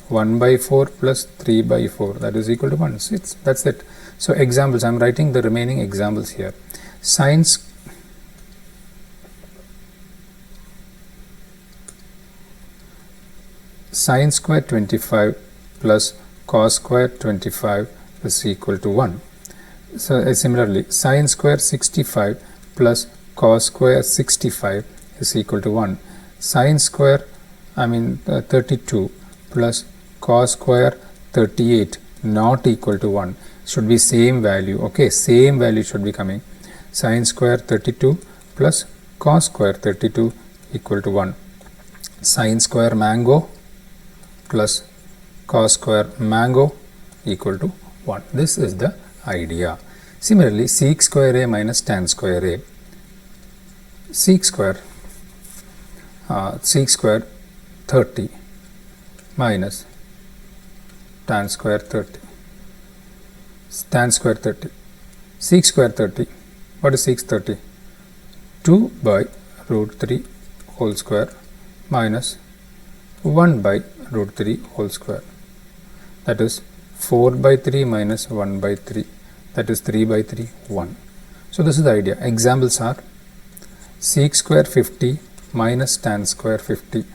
1 by 4 plus 3 by 4, that is equal to 1. So that's it. So examples, I am writing the remaining examples here. Sin square 25 plus cos square 25 is equal to 1. So similarly, sin square 65 plus cos square 65 is equal to 1. Sin square 32 plus cos square 38 not equal to 1. Should be same value. Okay, same value should be coming. Sin square 32 plus cos square 32 equal to 1. Sin square mango plus cos square mango equal to 1. This is the idea. Similarly, sec square a minus tan square a. Sec square 30 minus tan square 30. Tan square 30. Sec square 30. What is sec 30? 2 by root 3 whole square minus 1 by root 3 whole square. That is 4 by 3 minus 1 by 3. That is 3 by 3, 1. So this is the idea. Examples are sec square 50 minus tan square 50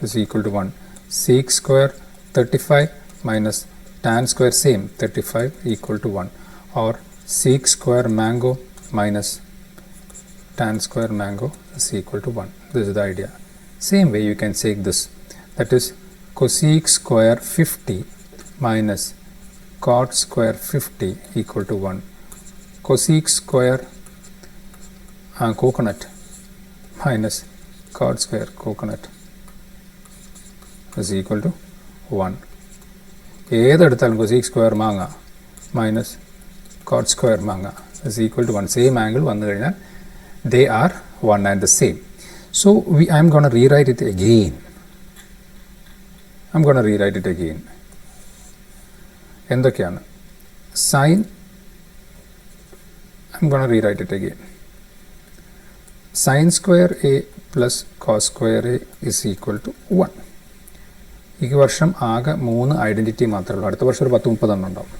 is equal to 1. Sec square 35 minus tan square same 35 equal to 1. Or sec square mango minus tan square mango is equal to 1. This is the idea. Same way you can take this. That is cosec square 50 minus cot square 50 equal to 1. Cosec square coconut minus cot square coconut is equal to 1. ഏതെടുത്താലും cosec square മാങ്ങ minus cot square മാങ്ങ is equal to 1. Same angle വന്നു കഴിഞ്ഞാൽ they are one and the same. So I am going to rewrite it again. എന്തൊക്കെയാണ്? Sin, I am going to rewrite it again. Sin square a plus cos square a is equal to 1. ഈ വർഷം ആകെ 3 identity മാത്രമേ ഉള്ളൂ. അടുത്ത വർഷം ഒരു 10-30 ഉണ്ടാവും.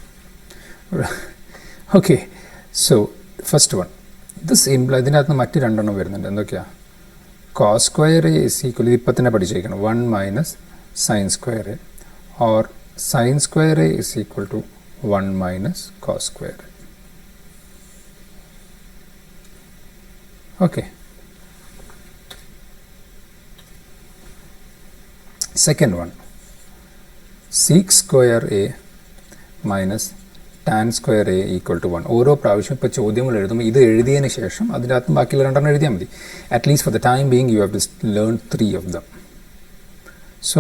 Okay, so first one this imply, ഇതിനകത്ത് മറ്റ് രണ്ടെണ്ണം വരുന്നുണ്ട്. എന്തൊക്കെയാണ്? cos square a is equal, ഇത് ഇപ്പം തന്നെ പഠിച്ചേക്കണം, 1 minus sin square a, or sin square a is equal to 1 minus cos square a. Okay. Second one, sec square a minus tan square a equal to 1. ഓരോ പ്രാവശ്യം ഇപ്പോൾ ചോദ്യങ്ങൾ എഴുതുമ്പോൾ ഇത് എഴുതിയതിന് ശേഷം അതിനകത്ത് ബാക്കിയുള്ള രണ്ടെണ്ണം എഴുതിയാൽ മതി. At least for the time being you have to learn 3 of them. So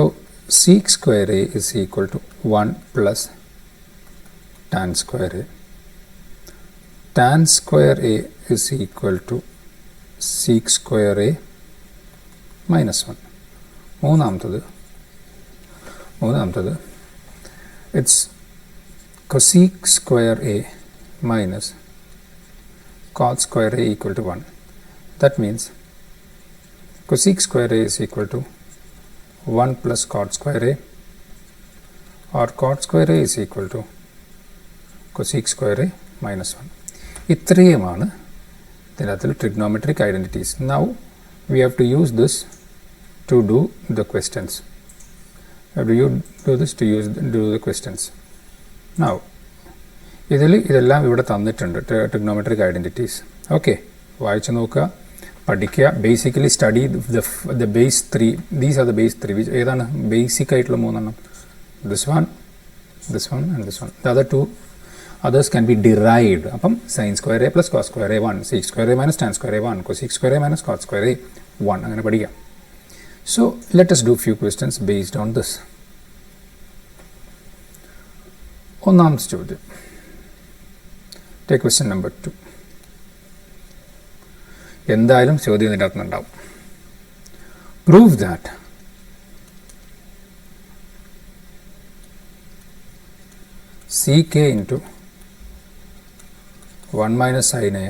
sec square a is equal to 1 plus tan square a. Tan square a is equal to sec square a minus 1. മൂന്നാമത്തത് it's cosec square a minus cot square a equal to 1. That means cosec square a is equal to 1 plus cot square a, or cot square a is equal to cosec square a minus 1. ഇത്രയുമാണ് ഇതിനകത്തുള്ള trigonometric identities. Now we have to use this to do the questions. do you do this to do the questions. Now ഇതെല്ലാം ഇവിടെ തന്നിട്ടുണ്ട് trigonometric identities. Okay, വായിച്ചു നോക്കുക, പഠിക്കുക. Basically study the base 3. These are the base 3. ഏതാണ് basic ആയിട്ടുള്ള 3 this one and this one. The other 2 others can be derived. അപ്പം sin square a plus cos square a 1, sec square a minus tan square a 1, cosec square a minus cot square a 1, അങ്ങനെ പഠിക്കാം. So let us do few questions based on this. ഒന്നാമത്തെ ചോദ്യം, take question number 2. എന്തായാലും ചോദ്യം ഇതിൻ്റെ അകത്തുനിന്നുണ്ടാവും. Prove that ck into 1 minus sin a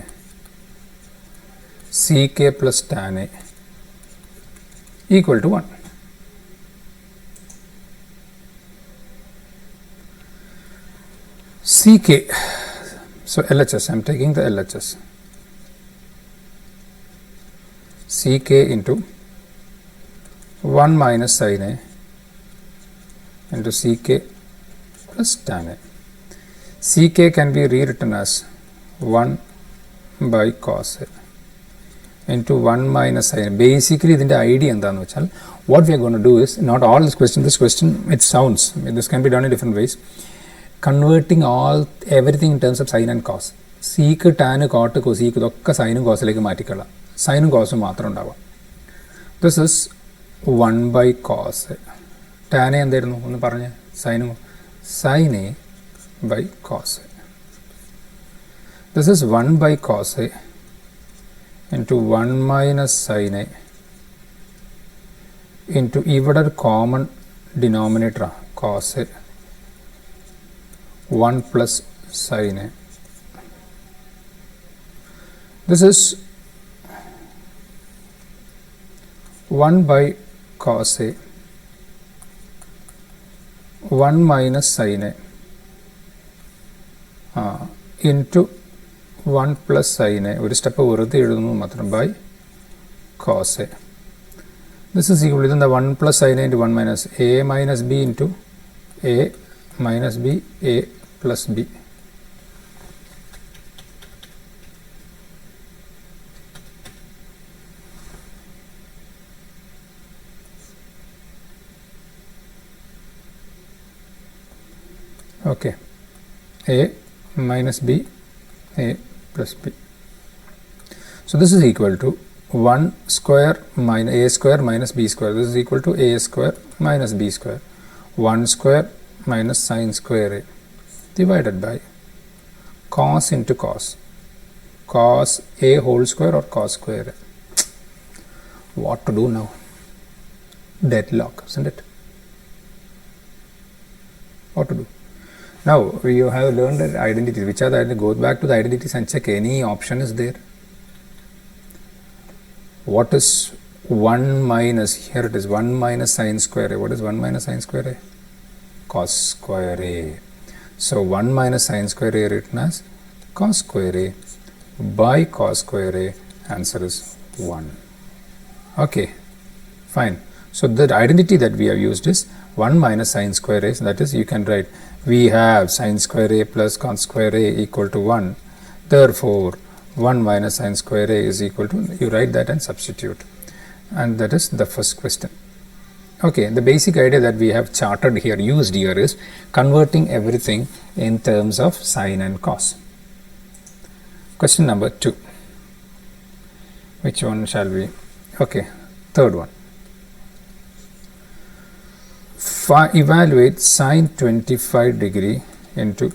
ck plus tan a equal to 1. ck, so LHS, I am taking the LHS. ck into 1 minus sin a into ck plus tan a. ck can be rewritten as 1 by cos a into 1 minus sin a. Basically ഇതിൻ്റെ idea എന്താണെന്ന് വെച്ചാൽ, what we are going to do is, not all this question it sounds, this can be done in different ways, converting everything in terms of sin and cos. Sec tan cot cosec ഇതൊക്കെ സൈനും കോസിലേക്ക് മാറ്റിക്കളാം, സൈനും കോസും മാത്രം ഉണ്ടാവാം. This is 1 by cos a. Tan a എന്തായിരുന്നു ഒന്ന് പറഞ്ഞ്, സൈനും sin a by cos a. This is 1 by cos a into 1 minus sin a into ഇവിടെ ഒരു common denominator cos a 1 plus sin a. This is 1 by cos a 1 minus sin a into 1 plus sin a, ഒരു step വെറുതെ എഴുതുന്നു മാത്രം, by cos a. This is equal to the 1 plus sin a into 1 minus a minus b into a minus b, a plus b. Okay, a minus b, a plus b. So this is equal to 1 square minus a square minus b square. This is equal to a square minus b square. 1 square minus sin square a divided by cos into cos, cos a whole square or cos square a. What to do now? Deadlock, isn't it? What to do? Now you have learned the identities. Which are the identities? Go back to the identities and check any option is there. What is 1 minus, here it is 1 minus sin square a. What is 1 minus sin square a? Cos square a. So 1 minus sin square a written as cos square a by cos square a. Answer is 1. Okay, fine. So the identity that we have used is 1 minus sin square a. That is, you can write, we have sin square a plus cos square a equal to 1. Therefore 1 minus sin square a is equal to, you write that and substitute, and that is the first question. Okay, the basic idea that we have charted here, used here, is converting everything in terms of sin and cos. Question number 2. Which one shall we? Okay, third one. Evaluate sin 25 degree into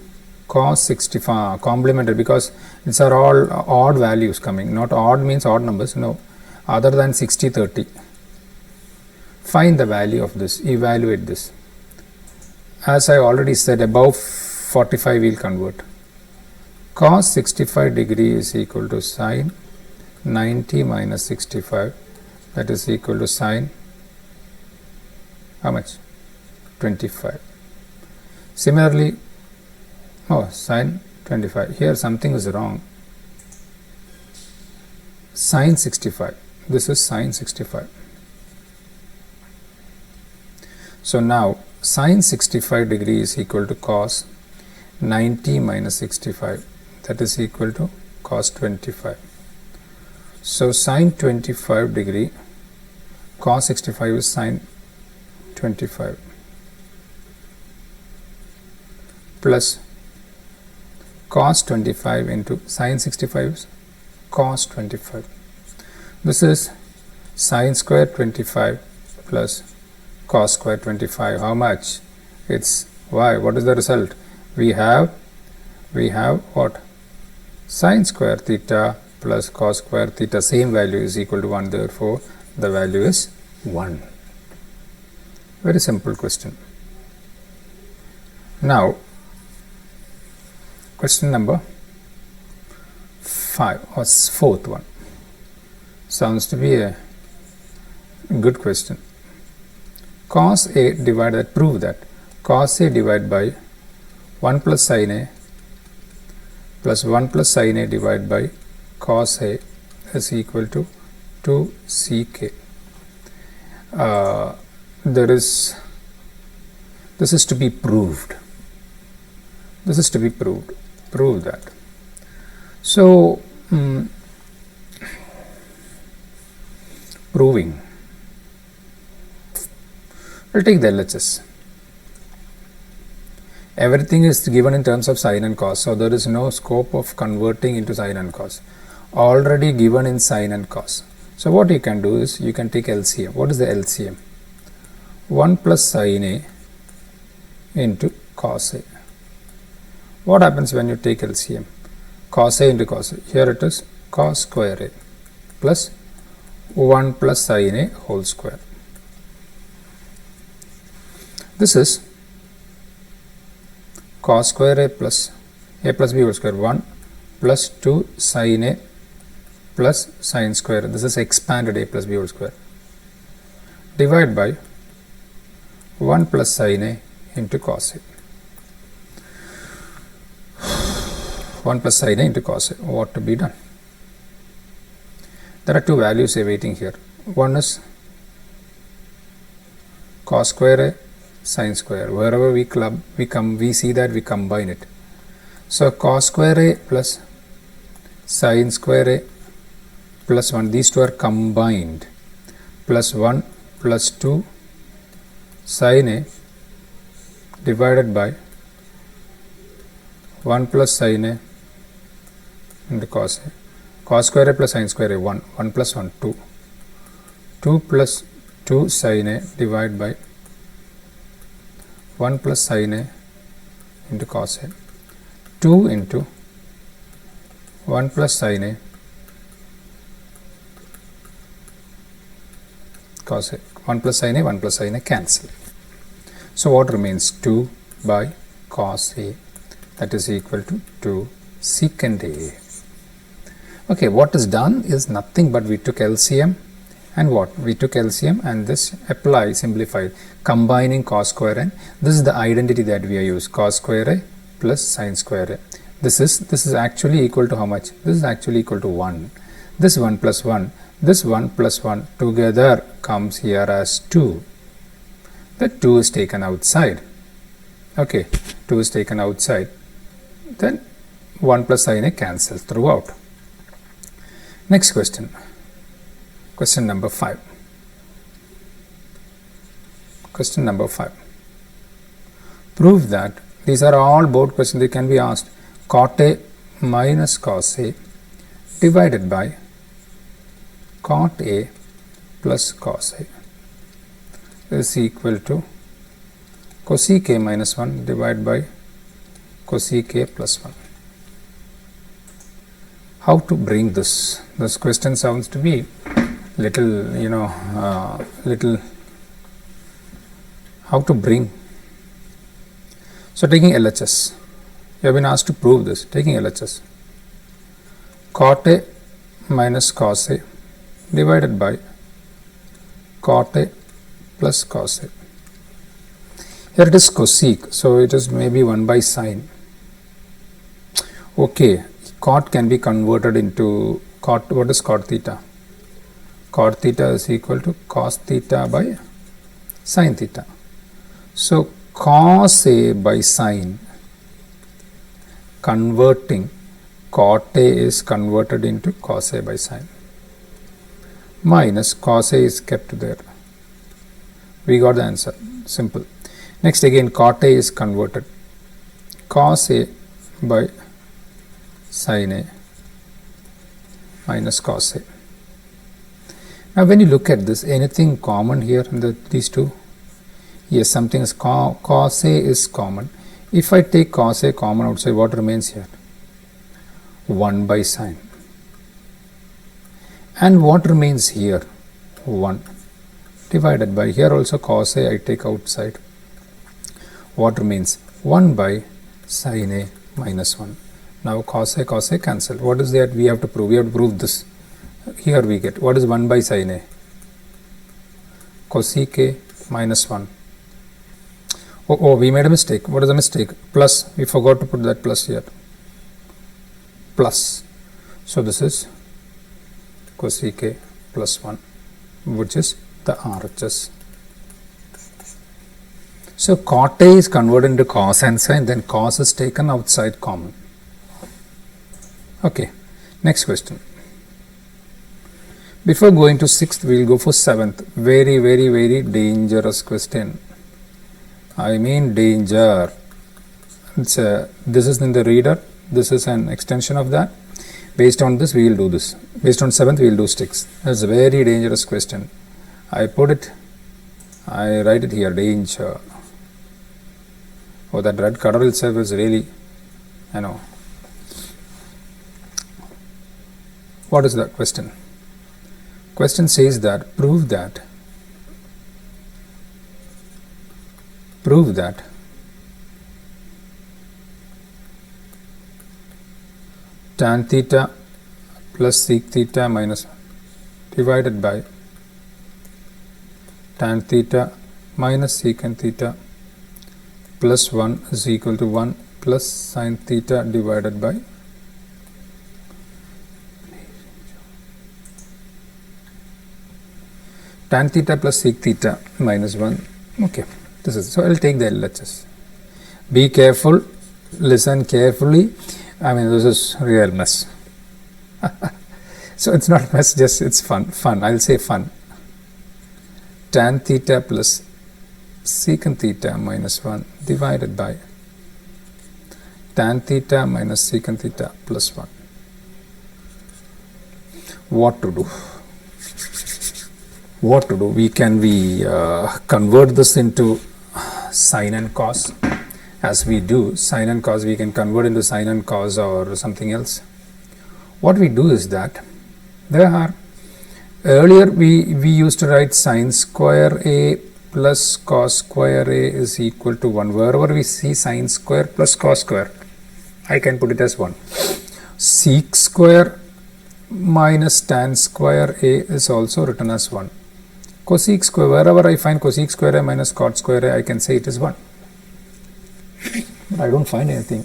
cos 65, complementary, because these are all odd values coming. Not odd means odd numbers, no, other than 60 30. Find the value of this, evaluate this. As I already said, above 45 we'll convert. Cos 65 degree is equal to sin 90 minus 65, that is equal to sin how much? 25. Similarly, sin 25. Here something is wrong. Sin 65. This is sin 65. So now sine 65 degree is equal to cos 90 minus 65, that is equal to cos 25. So sine 25 degree, cos 65 is sine 25 plus cos 25 into sine 65 is cos 25. This is sine square 25 plus cos square 25. How much? It's y. What is the result? We have what? Sine square theta plus cos square theta, same value is equal to 1, therefore the value is 1. Very simple question. Now question number 5 or fourth one sounds to be a good question. Cos A divided, prove that cos A divided by 1 plus sin A plus 1 plus sin A divided by cos A is equal to 2 ck. This is to be proved. This is to be proved. Prove that. So proving, we'll take the LHS. Everything is given in terms of sine and cos, so there is no scope of converting into sine and cos. Already given in sine and cos. So what you can do is you can take LCM. What is the LCM? 1 plus sin A into cos A. What happens when you take LCM? Cos A into cos A. Here it is cos square A plus 1 plus sin A whole square. This is cos square A plus B whole square, 1 plus 2 sin A plus sin square. This is expanded A plus B whole square. Divide by 1 plus sin A into cos A. 1 plus sin A into cos A. What to be done? There are two values awaiting here. One is cos square A, sin square. Wherever we see that we combine it. So cos square A plus sin square A plus 1, these two are combined, plus 1 plus 2 sin A divided by 1 plus sin A into cos A. Cos square A plus sin square A, 1 plus 1, 2. 2 plus 2 sin A divided by 1 plus sin A into cos A. 2 into 1 plus sin A cos A. 1 plus sin A, 1 plus sin A cancel. So what remains? 2 by cos A, that is equal to 2 secant A. Okay, what is done is nothing but we took LCM and what? We took LCM and this apply, simplified, combining cos square A. This is the identity that we are used, cos square A plus sin square A. This is actually equal to how much? This is actually equal to 1. This 1 plus 1, this 1 plus 1 together comes here as 2. The 2 is taken outside. Okay, 2 is taken outside. Then 1 plus sin A cancels throughout. Next question. Question number 5. Question number 5. Prove that these are all board questions. They can be asked. Cot A minus cos A divided by cot A plus cos A is equal to cosec A minus 1 divided by cosec A plus 1. How to bring this? This question sounds to be little, how to bring. So taking LHS, you have been asked to prove this. Taking LHS, cot A minus cos A divided by cot A plus cos A. Here it is cosec, so it is maybe 1 by sine. Okay, cot can be converted into cot. What is cot theta? Cot theta is equal to cos theta by sin theta. So cos A by sin, converting cot A is converted into cos A by sin, minus cos A is kept there. We got the answer. Simple. Next again cot A is converted, cos A by sin A minus cos A. Now when you look at this, anything common here in these two? Yes, something is cos A is common. If I take cos A common outside, what remains here? 1 by sin. And what remains here? 1 divided by, here also cos A I take outside. What remains? 1 by sin A minus 1. Now cos A cancel. What is that we have to prove? We have to prove this. Here we get, what is 1 by sin A? Cosec A minus 1. Oh, we made a mistake. What is the mistake? Plus. We forgot to put that plus here. Plus. So this is cosec A plus 1, which is the RHS. So cot A is converted into cos and sin, then cos is taken outside common. Okay, next question. Before going to 6th, we will go for 7th. Very, very, very dangerous question. I mean danger. This is in the reader. This is an extension of that. Based on this, we will do this. Based on 7th, we will do 6th. That's a very dangerous question. I write it here, danger. Oh, that red color itself is really, What is the question? Question says that prove that tan theta plus sec theta minus 1 divided by tan theta minus secant theta plus 1 is equal to 1 plus sin theta divided by tan theta plus sec theta minus 1. Okay, this is, so I will take the LHS. Be careful, listen carefully. I mean, this is real mess. So it's not mess, just it's fun. I'll say fun. Tan theta plus secant theta minus 1 divided by tan theta minus secant theta plus 1. What to do? We convert this into sine and cos. As we do sine and cos, we can convert into sine and cos or something else. What we do is that earlier we used to write sine square A plus cos square A is equal to 1. Wherever we see sine square plus cos square, I can put it as 1. Sec square minus tan square A is also written as 1. Cosec square, wherever I find cosec square A minus cot square A, I can say it is 1. But I don't find anything.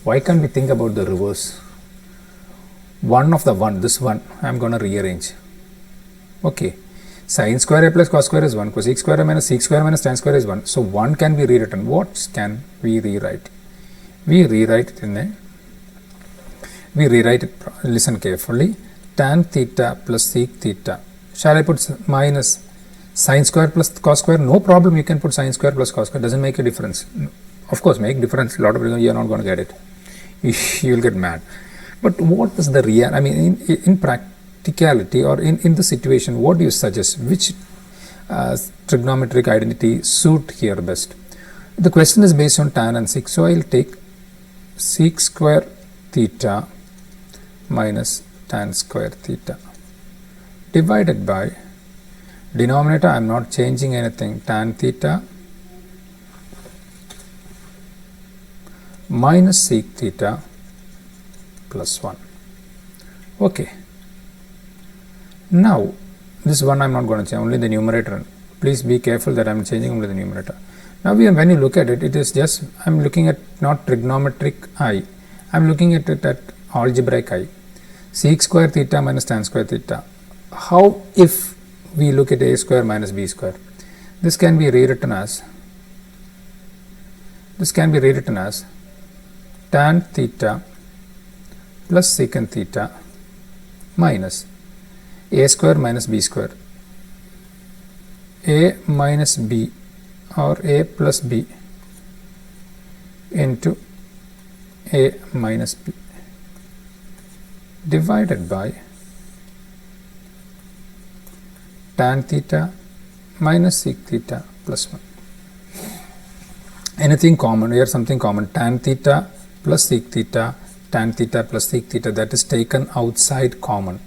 Why can't we think about the reverse? This one, I am going to rearrange. Okay. Sin square A plus cos square is 1. Cosec square A minus sec square minus tan square is 1. So 1 can be rewritten. What can we rewrite? We rewrite it, listen carefully. Tan theta plus sec theta. Shall I put minus sin square plus cos square? No problem, you can put sin square plus cos square. Doesn't make a difference. Of course, make difference. A lot of people, you are not going to get it. You will get mad. But what is the real? I mean, in practicality or in the situation, what do you suggest? Which trigonometric identity suit here best? The question is based on tan and sec. So I will take sec square theta minus tan square theta divided by denominator. I am not changing anything. Tan theta minus sec theta plus 1. Okay. Now this one I am not going to change, only the numerator. Please be careful that I am changing only the numerator. Now when you look at it, it is just, I am looking at not trigonometric I, I am looking at it at algebraic I. Sec square theta minus tan square theta. How if we look at a square minus b square? This can be rewritten as This can be rewritten as tan theta plus secant theta minus a square minus b square, a minus b or a plus b into a minus b divided by tan theta minus sec theta plus 1. Anything common, here something common, tan theta plus sec theta, tan theta plus sec theta, that is taken outside common.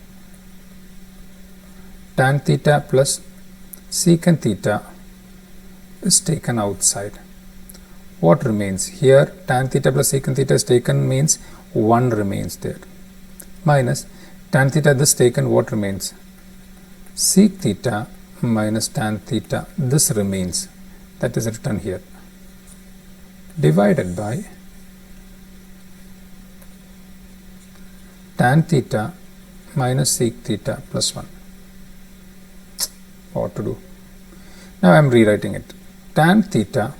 Tan theta plus secant theta is taken outside. What remains? Here tan theta plus secant theta is taken means 1 remains there. Minus tan theta this taken, what remains? Sec theta minus tan theta, this remains, that is written here, divided by tan theta minus sec theta plus 1. What to do? Now I am rewriting it. Tan theta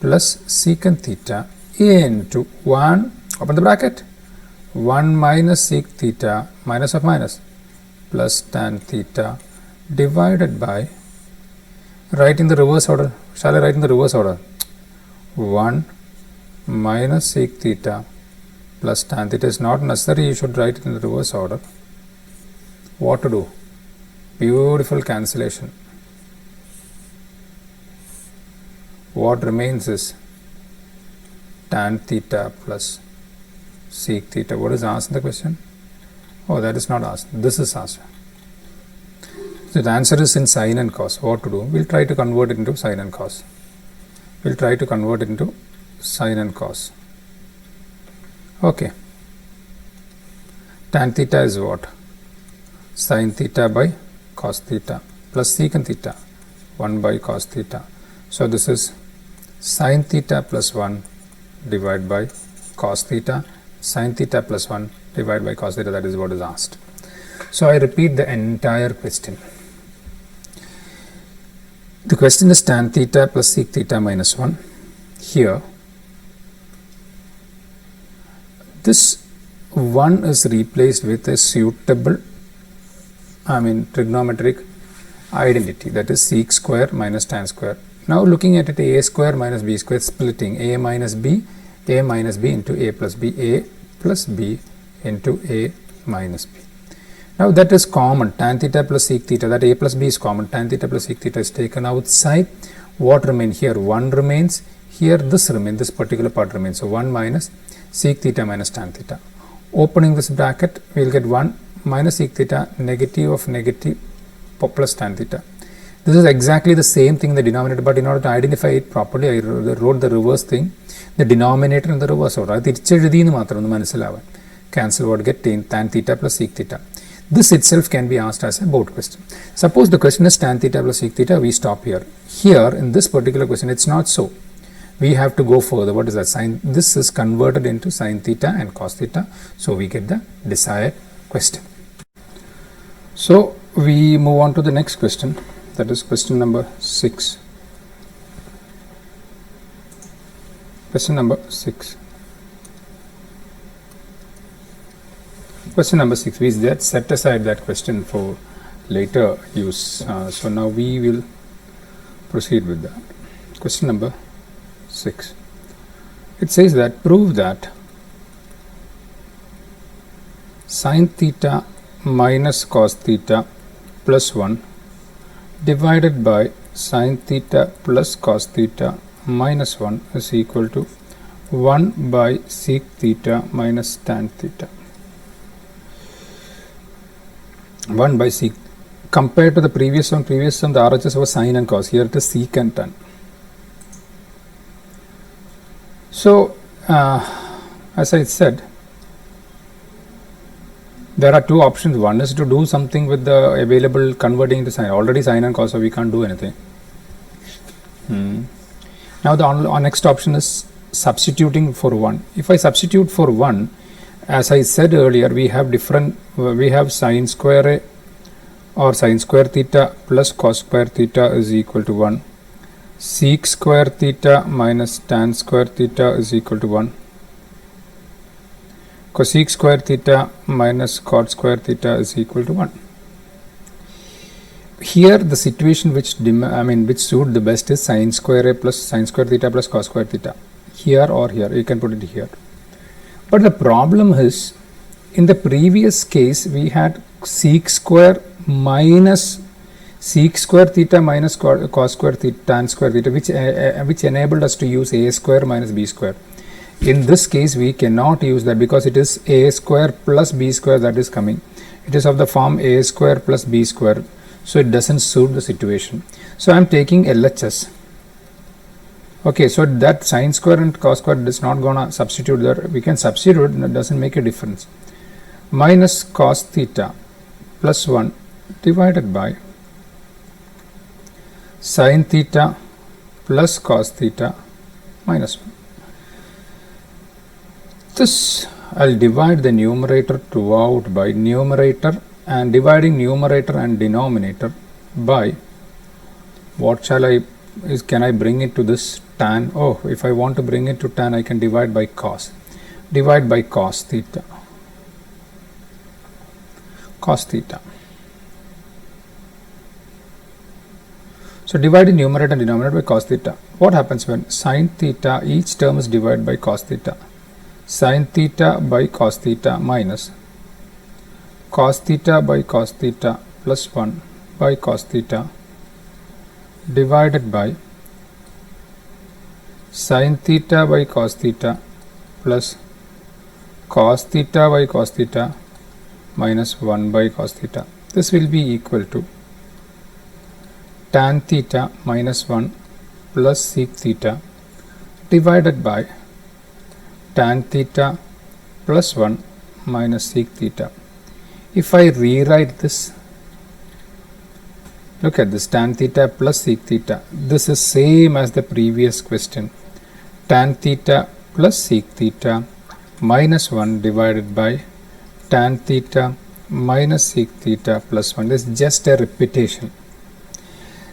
plus secant theta into 1, open the bracket, 1 minus sec theta minus of minus plus tan theta divided by, write in the reverse order. Shall I write in the reverse order? 1 minus sec theta plus tan theta is not necessary, you should write it in the reverse order. What to do? Beautiful cancellation. What remains is tan theta plus sec theta. What is asked in the question? Oh, that is not asked. This is asked. So the answer is in sine and cos. What to do? We'll try to convert it into sine and cos. We'll try to convert it into sine and cos. Okay. Tan theta is what? Sine theta by cos theta plus secant theta 1 by cos theta. So this is sine theta plus 1 divided by cos theta, sine theta plus 1 divided by cos theta, that is what is asked. So I repeat the entire question. The question is tan theta plus sec theta minus 1. Here, this 1 is replaced with a suitable, trigonometric identity, that is sec square minus tan square. Now looking at it, a square minus b square, splitting a minus b into a plus b into a minus b. Now that is common, tan theta plus sec theta, that a plus b is common, tan theta plus sec theta is taken outside. What remains here? 1 remains, here this remains, this particular part remains. So 1 minus sec theta minus tan theta. Opening this bracket, we will get 1 minus sec theta, negative of negative plus tan theta. This is exactly the same thing in the denominator, but in order to identify it properly, I wrote the reverse thing, the denominator in the reverse order. Cancel what, get tan theta plus sec theta. This itself can be asked as a board question. Suppose the question is tan theta plus sec theta, we stop here. Here in this particular question, it's not so. We have to go further. What is that? Sine, this is converted into sine theta and cos theta. So we get the desired question. So we move on to the next question. That is question number 6. Question number 6. Question number 6. We set aside that question for later use. So now we will proceed with that. Question number 6. It says that prove that sine theta minus cos theta plus 1 divided by sine theta plus cos theta minus 1 is equal to 1 by sec theta minus tan theta. 1 by sec. Compared to the previous one, the RHS was sine and cos. Here it is sec and tan. So, as I said, there are two options. One is to do something with the available converting to sine. Already sine and cos, so we can't do anything. Now the next option is substituting for 1. If I substitute for 1, as I said earlier, we have sine square a or sine square theta plus cos square theta is equal to 1. sec square theta minus tan square theta is equal to 1. Cosec square theta minus cot square theta is equal to 1. Here the situation which suit the best is sin square a plus sin square theta plus cos square theta. Here or here, you can put it here. But the problem is, in the previous case we had sec square minus sec square theta minus cos square theta tan square theta, which enabled us to use a square minus b square. In this case we cannot use that because it is a square plus b square that is coming. It is of the form a square plus b square, so it doesn't suit the situation. So I am taking LHS. Okay, so that sin square and cos square is not gonna substitute there. We can substitute, it doesn't make a difference. Minus cos theta plus 1 divided by sin theta plus cos theta minus 1. This I'll divide the numerator throughout by numerator, and dividing numerator and denominator by what shall I can I bring it to this tan? Oh, if I want to bring it to tan, I can divide by cos. Divide by cos theta. Cos theta. So dividing numerator and denominator by cos theta. What happens when sin theta, each term is divided by cos theta? Sin theta by cos theta minus cos theta by cos theta plus 1 by cos theta divided by sin theta by cos theta plus cos theta by cos theta minus 1 by cos theta. This will be equal to tan theta minus 1 plus sec theta divided by tan theta plus 1 minus sec theta. If I rewrite this, look at this, tan theta plus sec theta. This is same as the previous question. Tan theta plus sec theta minus 1 divided by tan theta minus sec theta plus 1. This is just a repetition.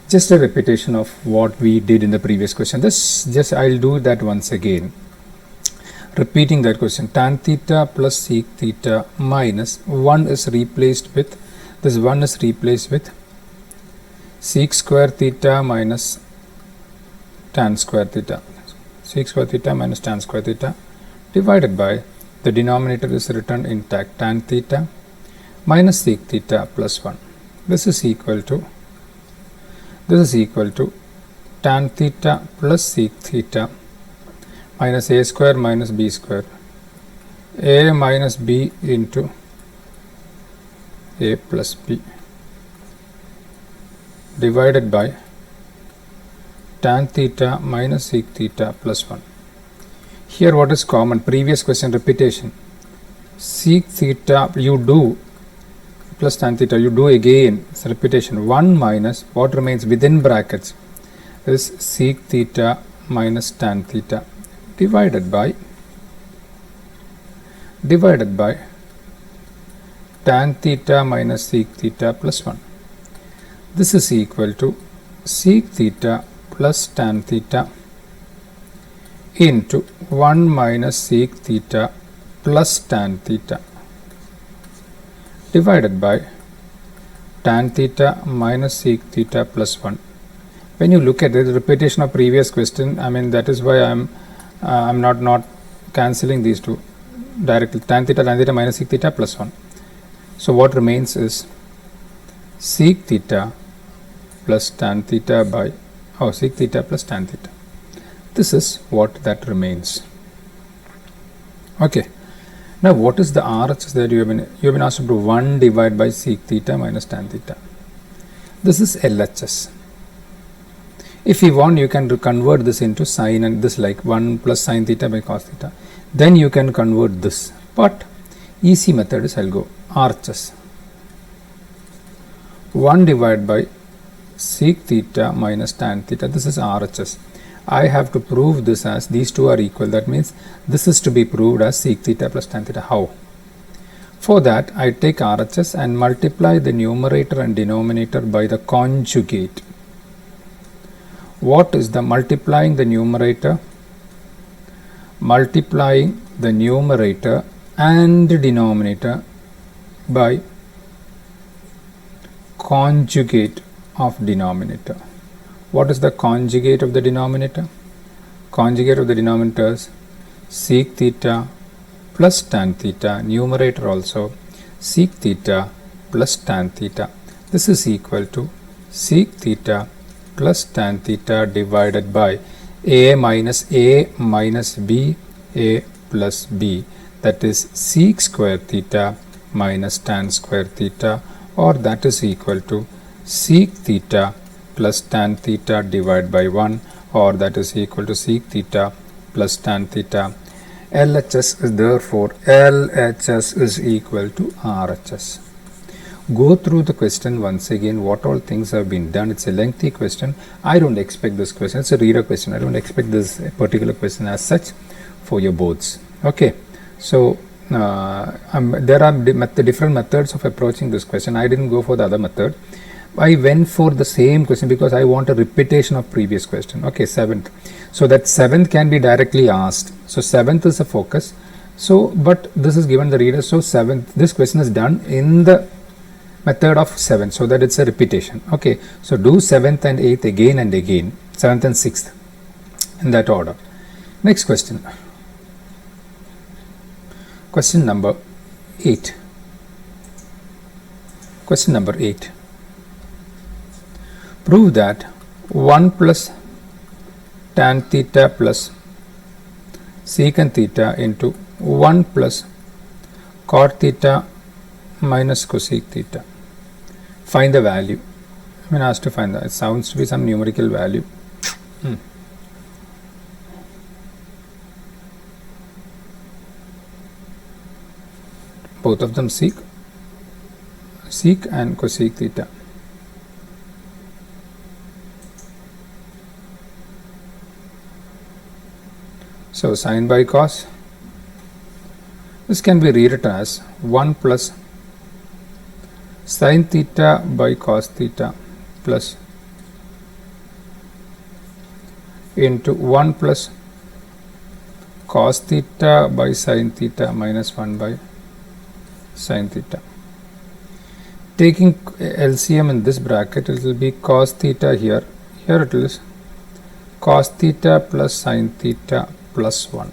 Just a repetition of what we did in the previous question. I'll do that once again. Repeating that question, tan theta plus sec theta minus 1 is replaced with, this 1 is replaced with sec square theta minus tan square theta. Sec square theta minus tan square theta divided by, the denominator is written intact, tan theta minus sec theta plus 1. This is equal to tan theta plus sec theta minus a square minus b square, a minus b into a plus b divided by tan theta minus sec theta plus 1. Here what is common? Previous question repetition. Sec theta you do plus tan theta you do again, it's repetition. 1 minus what remains within brackets is sec theta minus tan theta divided by tan theta minus sec theta plus 1. This is equal to sec theta plus tan theta into 1 minus sec theta plus tan theta divided by tan theta minus sec theta plus 1. When you look at the repetition of previous question, that is why I'm not cancelling these two directly. Tan theta minus sec theta plus 1. So what remains is sec theta plus tan theta by sec theta plus tan theta. This is what that remains. Okay. Now what is the RHS that you have been asked to do? 1 divided by sec theta minus tan theta. This is LHS. If you want, you can convert this into sine, and this like 1 plus sine theta by cos theta. Then you can convert this. But easy method is I'll go RHS. 1 divided by sec theta minus tan theta. This is RHS. I have to prove this as these two are equal. That means this is to be proved as sec theta plus tan theta. How? For that, I take RHS and multiply the numerator and denominator by the conjugate. What is the multiplying the numerator and denominator by conjugate of denominator? What is the conjugate of the denominator? Conjugate of the denominator is sec theta plus tan theta, numerator also sec theta plus tan theta. This is equal to sec theta plus tan theta divided by a minus b, a plus b, that is sec square theta minus tan square theta, or that is equal to sec theta plus tan theta divided by 1, or that is equal to sec theta plus tan theta. LHS is therefore LHS is equal to RHS. Go through the question once again, what all things have been done. It's a lengthy question. I don't expect this question. It's a reader question. I don't expect this particular question as such for your boards. Okay. So there are different methods of approaching this question. I didn't go for the other method. I went for the same question because I want a repetition of previous question. Okay, 7th. So that 7th can be directly asked. So 7th is a focus. So, but this is given the reader. So 7th, this question is done in the method of 7, so that it's a repetition. Okay, so do 7th and 8th again and again, 7th and 6th in that order. Next question. Question number 8. Question number 8. Prove that 1 plus tan theta plus secant theta into 1 plus cot theta minus cosec theta. Find the value. I mean, asked to find that. It sounds to be some numerical value. Both of them sec and cosec theta. So sin by cos. This can be rewritten as 1 plus sin theta by cos theta plus into 1 plus cos theta by sin theta minus 1 by sin theta. Taking LCM in this bracket, it will be cos theta here. Here it is cos theta plus sin theta plus 1.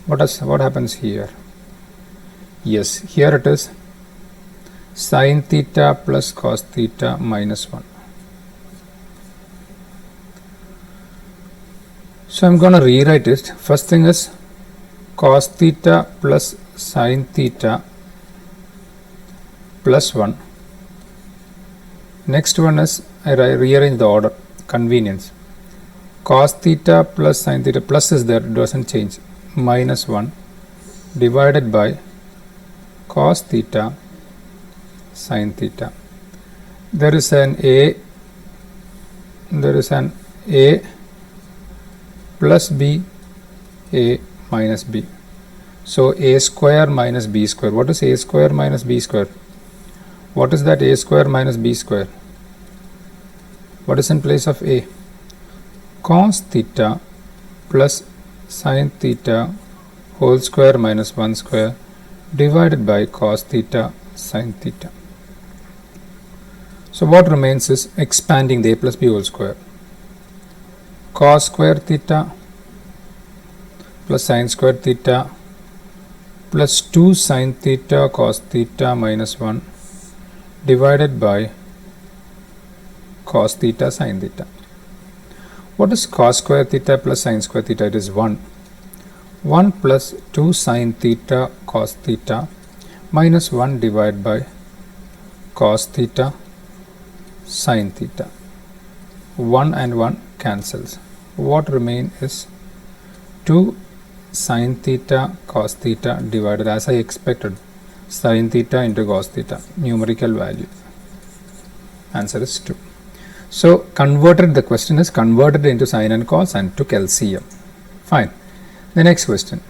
What happens here? Yes, here it is sin theta plus cos theta minus 1. So I'm going to rewrite it. First thing is cos theta plus sin theta plus 1. Next one is I rearrange the order, convenience. Cos theta plus sin theta, plus is there, it doesn't change, minus 1 divided by cos theta sin theta. There is an A plus B, A minus B. So A square minus B square. What is A square minus B square? What is that A square minus B square? What is in place of A? Cos theta plus sin theta whole square minus 1 square divided by cos theta sin theta. So what remains is expanding the A plus B whole square. Cos square theta plus sin square theta plus 2 sin theta cos theta minus 1 divided by cos theta sin theta. What is cos square theta plus sin square theta? It is 1. 1 plus 2 sin theta cos theta minus 1 divided by cos theta sin theta. 1 and 1 cancels. What remains is 2 sin theta cos theta divided, as I expected, sin theta into cos theta, numerical value. Answer is 2. So converted, the question is converted into sin and cos and took LCM. Fine. The next question.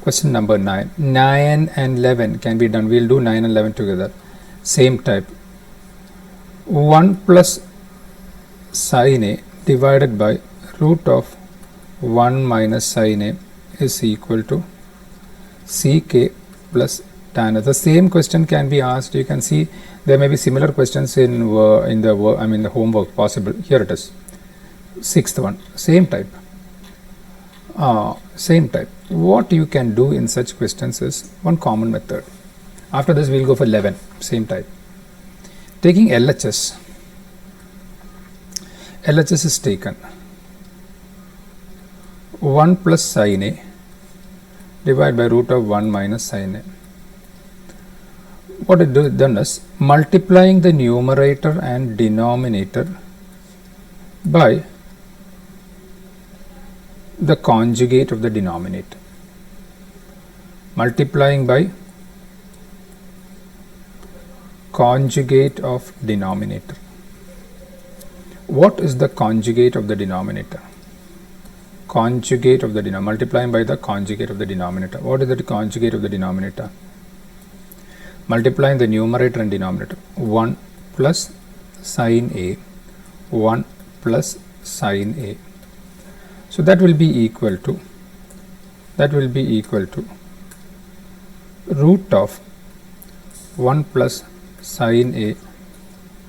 Question number 9. 9 and 11 can be done. We'll do 9 and 11 together. Same type. 1 plus sin a divided by root of 1 minus sin a is equal to ck plus tan a. The same question can be asked. You can see there may be similar questions in the homework possible. Here it is, sixth one, same type. What you can do in such questions is one common method. After this we will go for 11, same type. Taking LHS is taken 1 plus sin a divided by root of 1 minus sin a. What it done is multiplying the numerator and denominator by the conjugate of the denominator. Multiplying by conjugate of denominator. What is the conjugate of the denominator? Conjugate of the denominator. Multiplying by the conjugate of the denominator. What is the conjugate of the denominator? Multiplying the numerator and denominator. 1 plus sin a, 1 plus sin a. So that will be equal to root of 1 plus sin a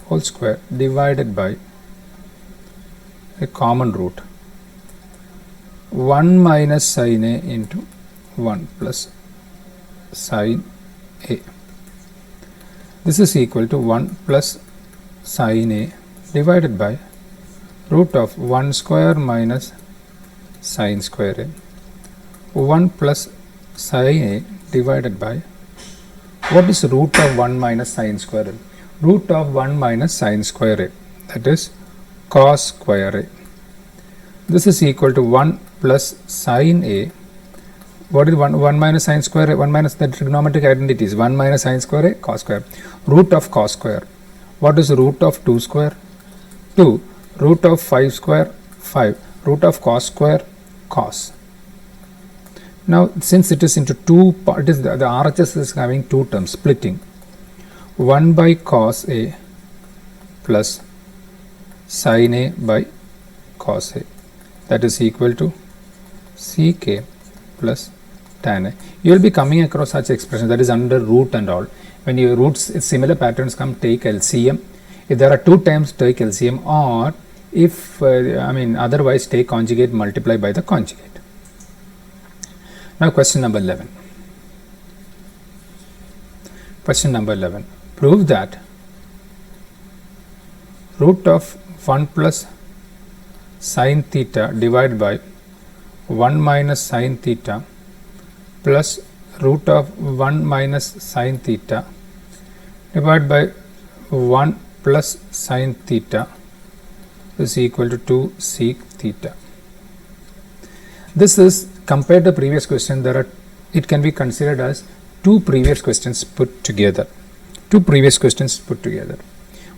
whole square divided by a common root 1 minus sin a into 1 plus sin a. This is equal to 1 plus sin a divided by root of 1 square minus sin square a. 1 plus sin a divided by, what is root of 1 minus sin square a? Root of 1 minus sin square a, that is cos square a. This is equal to 1 plus sin a. What is 1 minus sin square a? 1 minus the trigonometric identities. 1 minus sin square a, cos square. Root of cos square. What is root of 2 square? 2. Root of 5 square? 5. Root of cos square? Cos. Now since it is into two parts, the RHS is having two terms, splitting. 1 by cos a plus sin a by cos a, that is equal to ck plus tan a. You will be coming across such expressions, that is under root and all. When your roots, similar patterns come, take LCM. If there are two terms, take LCM, or if otherwise take conjugate, multiply by the conjugate. Now question number 11. Question number 11. Prove that root of 1 plus sin theta divided by 1 minus sin theta plus root of 1 minus sin theta divided by 1 plus sin theta is equal to 2 sec theta. This is, compared to the previous question, it can be considered as two previous questions put together.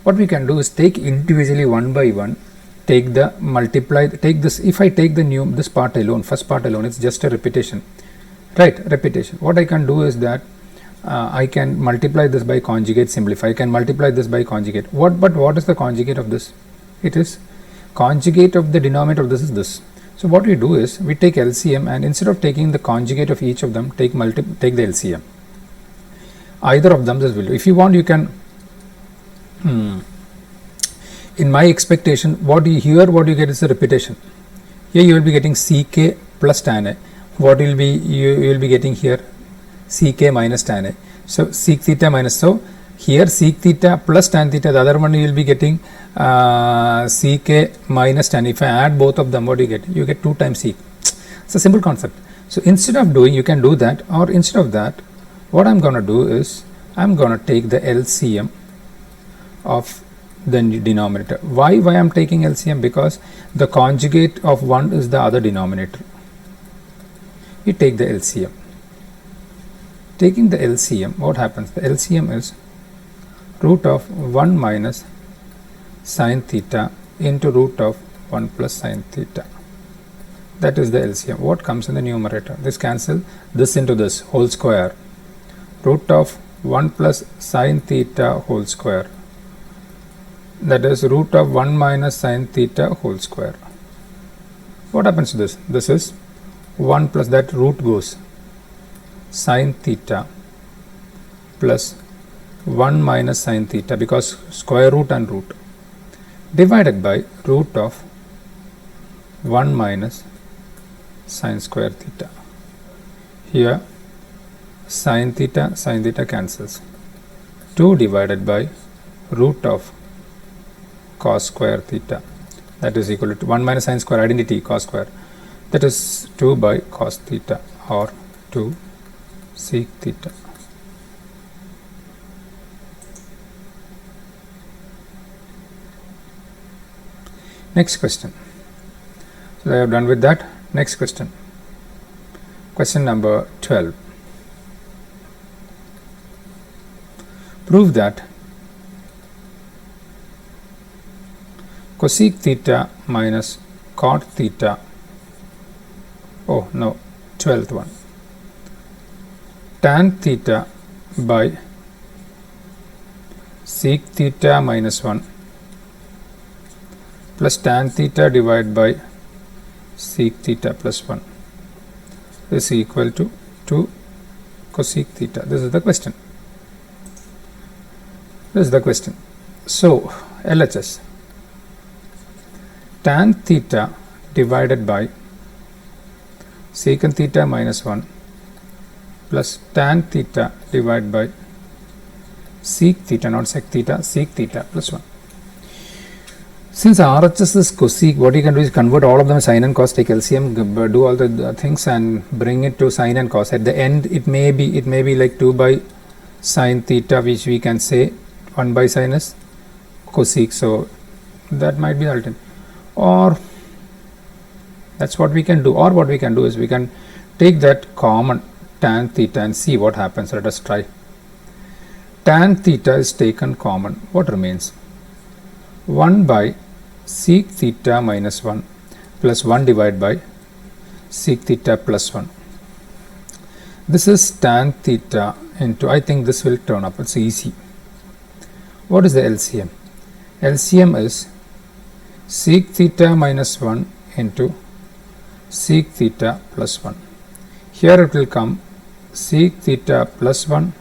What we can do is take individually one by one, take this. If I take this part alone, first part alone, it's just a repetition, right? Repetition. What I can do is that I can multiply this by conjugate, simplify. I can multiply this by conjugate. What is the conjugate of this? It is conjugate of the denominator of this is this. So what we do is we take LCM, and instead of taking the conjugate of each of them, take the LCM. Either of them this will do. If you want, you can. In my expectation, what you get is a repetition. Here you will be getting ck plus tan a. What will be you will be getting here ck minus tan a. So sec theta minus, so here sec theta plus tan theta. The other one you will be getting ck minus tan. If I add both of them, what do you get? You get 2 times sec. It's a simple concept. So instead of doing, you can do that, or instead of that, what I'm going to do is I'm going to take the LCM of the denominator. Why I'm taking LCM? Because the conjugate of 1 is the other denominator. You take the LCM. Taking the LCM, what happens? The LCM is root of 1 minus sin theta into root of 1 plus sin theta. That is the LCM. What comes in the numerator? This cancel this into this, whole square. Root of 1 plus sin theta whole square that is root of 1 minus sine theta whole square. What happens to this? This is 1 plus that root goes sine theta plus 1 minus sine theta because square root and root divided by root of 1 minus sine square theta. Here sine theta cancels. 2 divided by root of cos square theta, that is equal to 1 minus sine square identity cos square, that is 2 by cos theta or 2 sec theta. Next question. So I have done with that. Next question. Question number 12. Prove that cosec theta minus cot theta, 12th one, tan theta by sec theta minus 1 plus tan theta divided by sec theta plus 1 is equal to 2 cosec theta. This is the question. So LHS, tan theta divided by secant theta minus 1 plus tan theta divided by sec theta, not sec theta, sec theta plus 1. Since RHS is cosec, what you can do is convert all of them sine and cos, take LCM, do all the things and bring it to sine and cos. At the end, it may be like 2 by sine theta, which we can say 1 by sine is cosec. So that might be the alternative. Or that's what we can do. Or what we can do is we can take that common tan theta and see what happens. Let us try. Tan theta is taken common. What remains? 1 by sec theta minus 1 plus 1 divided by sec theta plus 1. This is tan theta into, I think this will turn up, it's easy. What is the LCM? LCM is sec theta minus 1 into sec theta plus 1. Here it will come sec theta plus 1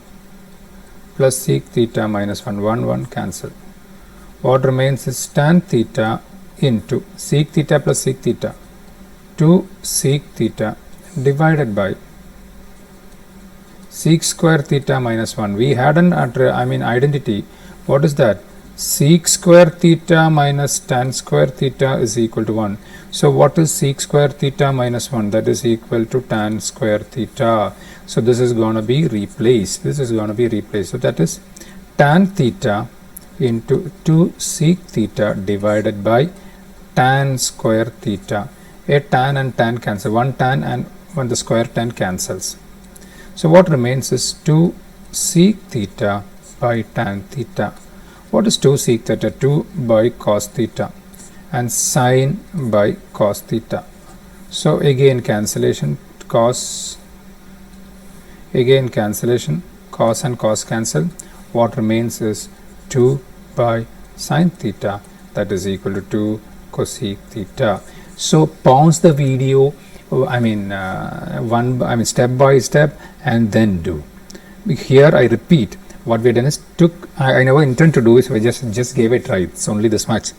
plus sec theta minus 1, 1 cancel. What remains is tan theta into sec theta plus sec theta, 2 sec theta divided by sec square theta minus 1. We had an identity. What is that? Sec square theta minus tan square theta is equal to 1. So what is sec square theta minus 1? That is equal to tan square theta. So this is going to be replaced. So that is tan theta into 2 sec theta divided by tan square theta. A tan and tan cancel. 1 tan and 1 the square tan cancels. So what remains is 2 sec theta by tan theta. What is 2 sec theta? 2 by cos theta and sine by cos theta. So again cancellation, cos and cos cancel. What remains is 2 by sine theta, that is equal to 2 cosec theta. So pause the video, step by step and then do. Here I repeat, what we done is I never intend to do is we just gave it a try. It's only this much.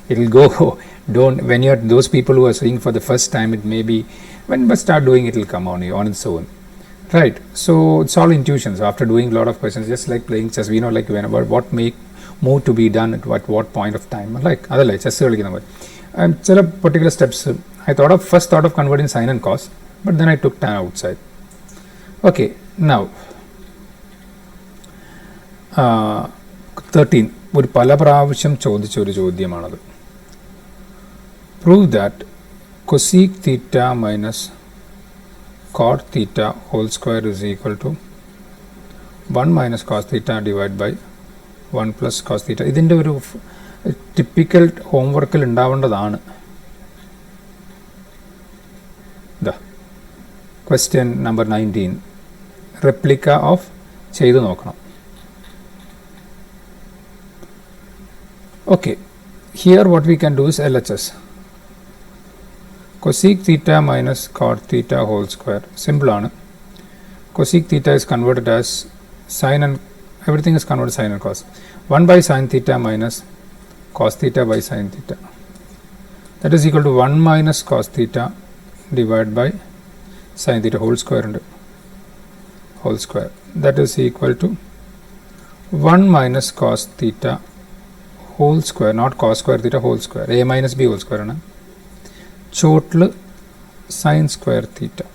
It will go. When you're those people who are seeing for the first time, it may be when we start doing it will come on its own. Right. So it's all intuitions. After doing a lot of questions, just like playing chess, we know like whenever what move to be done at what point of time. Like other chess particular steps. I first thought of converting sine and cos, but then I took tan outside. Okay. Now 13 ഒരു പല പ്രാവശ്യം ചോദിച്ച ഒരു ചോദ്യമാണത്. Prove that cosec theta minus cot theta whole square is equal to 1 minus cos theta divided by 1 plus cos theta. ഇതിൻ്റെ ഒരു typical ഹോംവർക്കിൽ ഉണ്ടാവേണ്ടതാണ്. Question number 19. Replica of ചെയ്തു നോക്കണം. Okay, here what we can do is LHS. Cosec theta minus cot theta whole square. Simple on. Cosec theta is converted as sine and everything is converted sine and cos. 1 by sine theta minus cos theta by sine theta. That is equal to 1 minus cos theta divided by sine theta whole square. Whole square. That is equal to 1 minus cos theta whole square, not cos square theta whole square. A minus b whole square. Total sine square theta.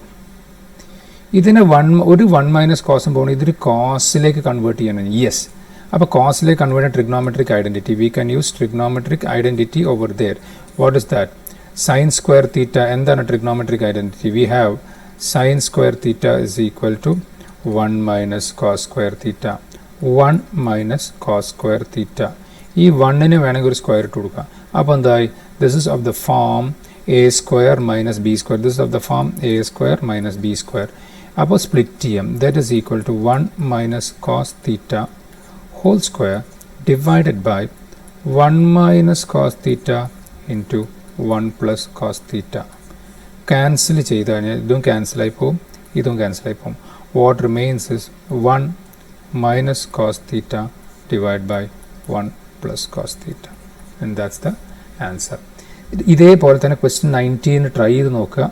This is 1 minus cos and this is cos convert. Yes. Now cos convert trigonometric identity. We can use trigonometric identity over there. What is that? Sine square theta and then a trigonometric identity. We have sine square theta is equal to 1 minus cos square theta. 1 minus cos square theta. This 1 is square root. This is of the form a square minus b square. This is of the form a square minus b square. Now split tm, that is equal to 1 minus cos theta whole square divided by 1 minus cos theta into 1 plus cos theta. Cancel don't cancel. What remains is 1 minus cos theta divided by 1 plus cos theta. And that's the answer. ഇതേപോലെ തന്നെ question 19 try ചെയ്ത് നോക്കുക.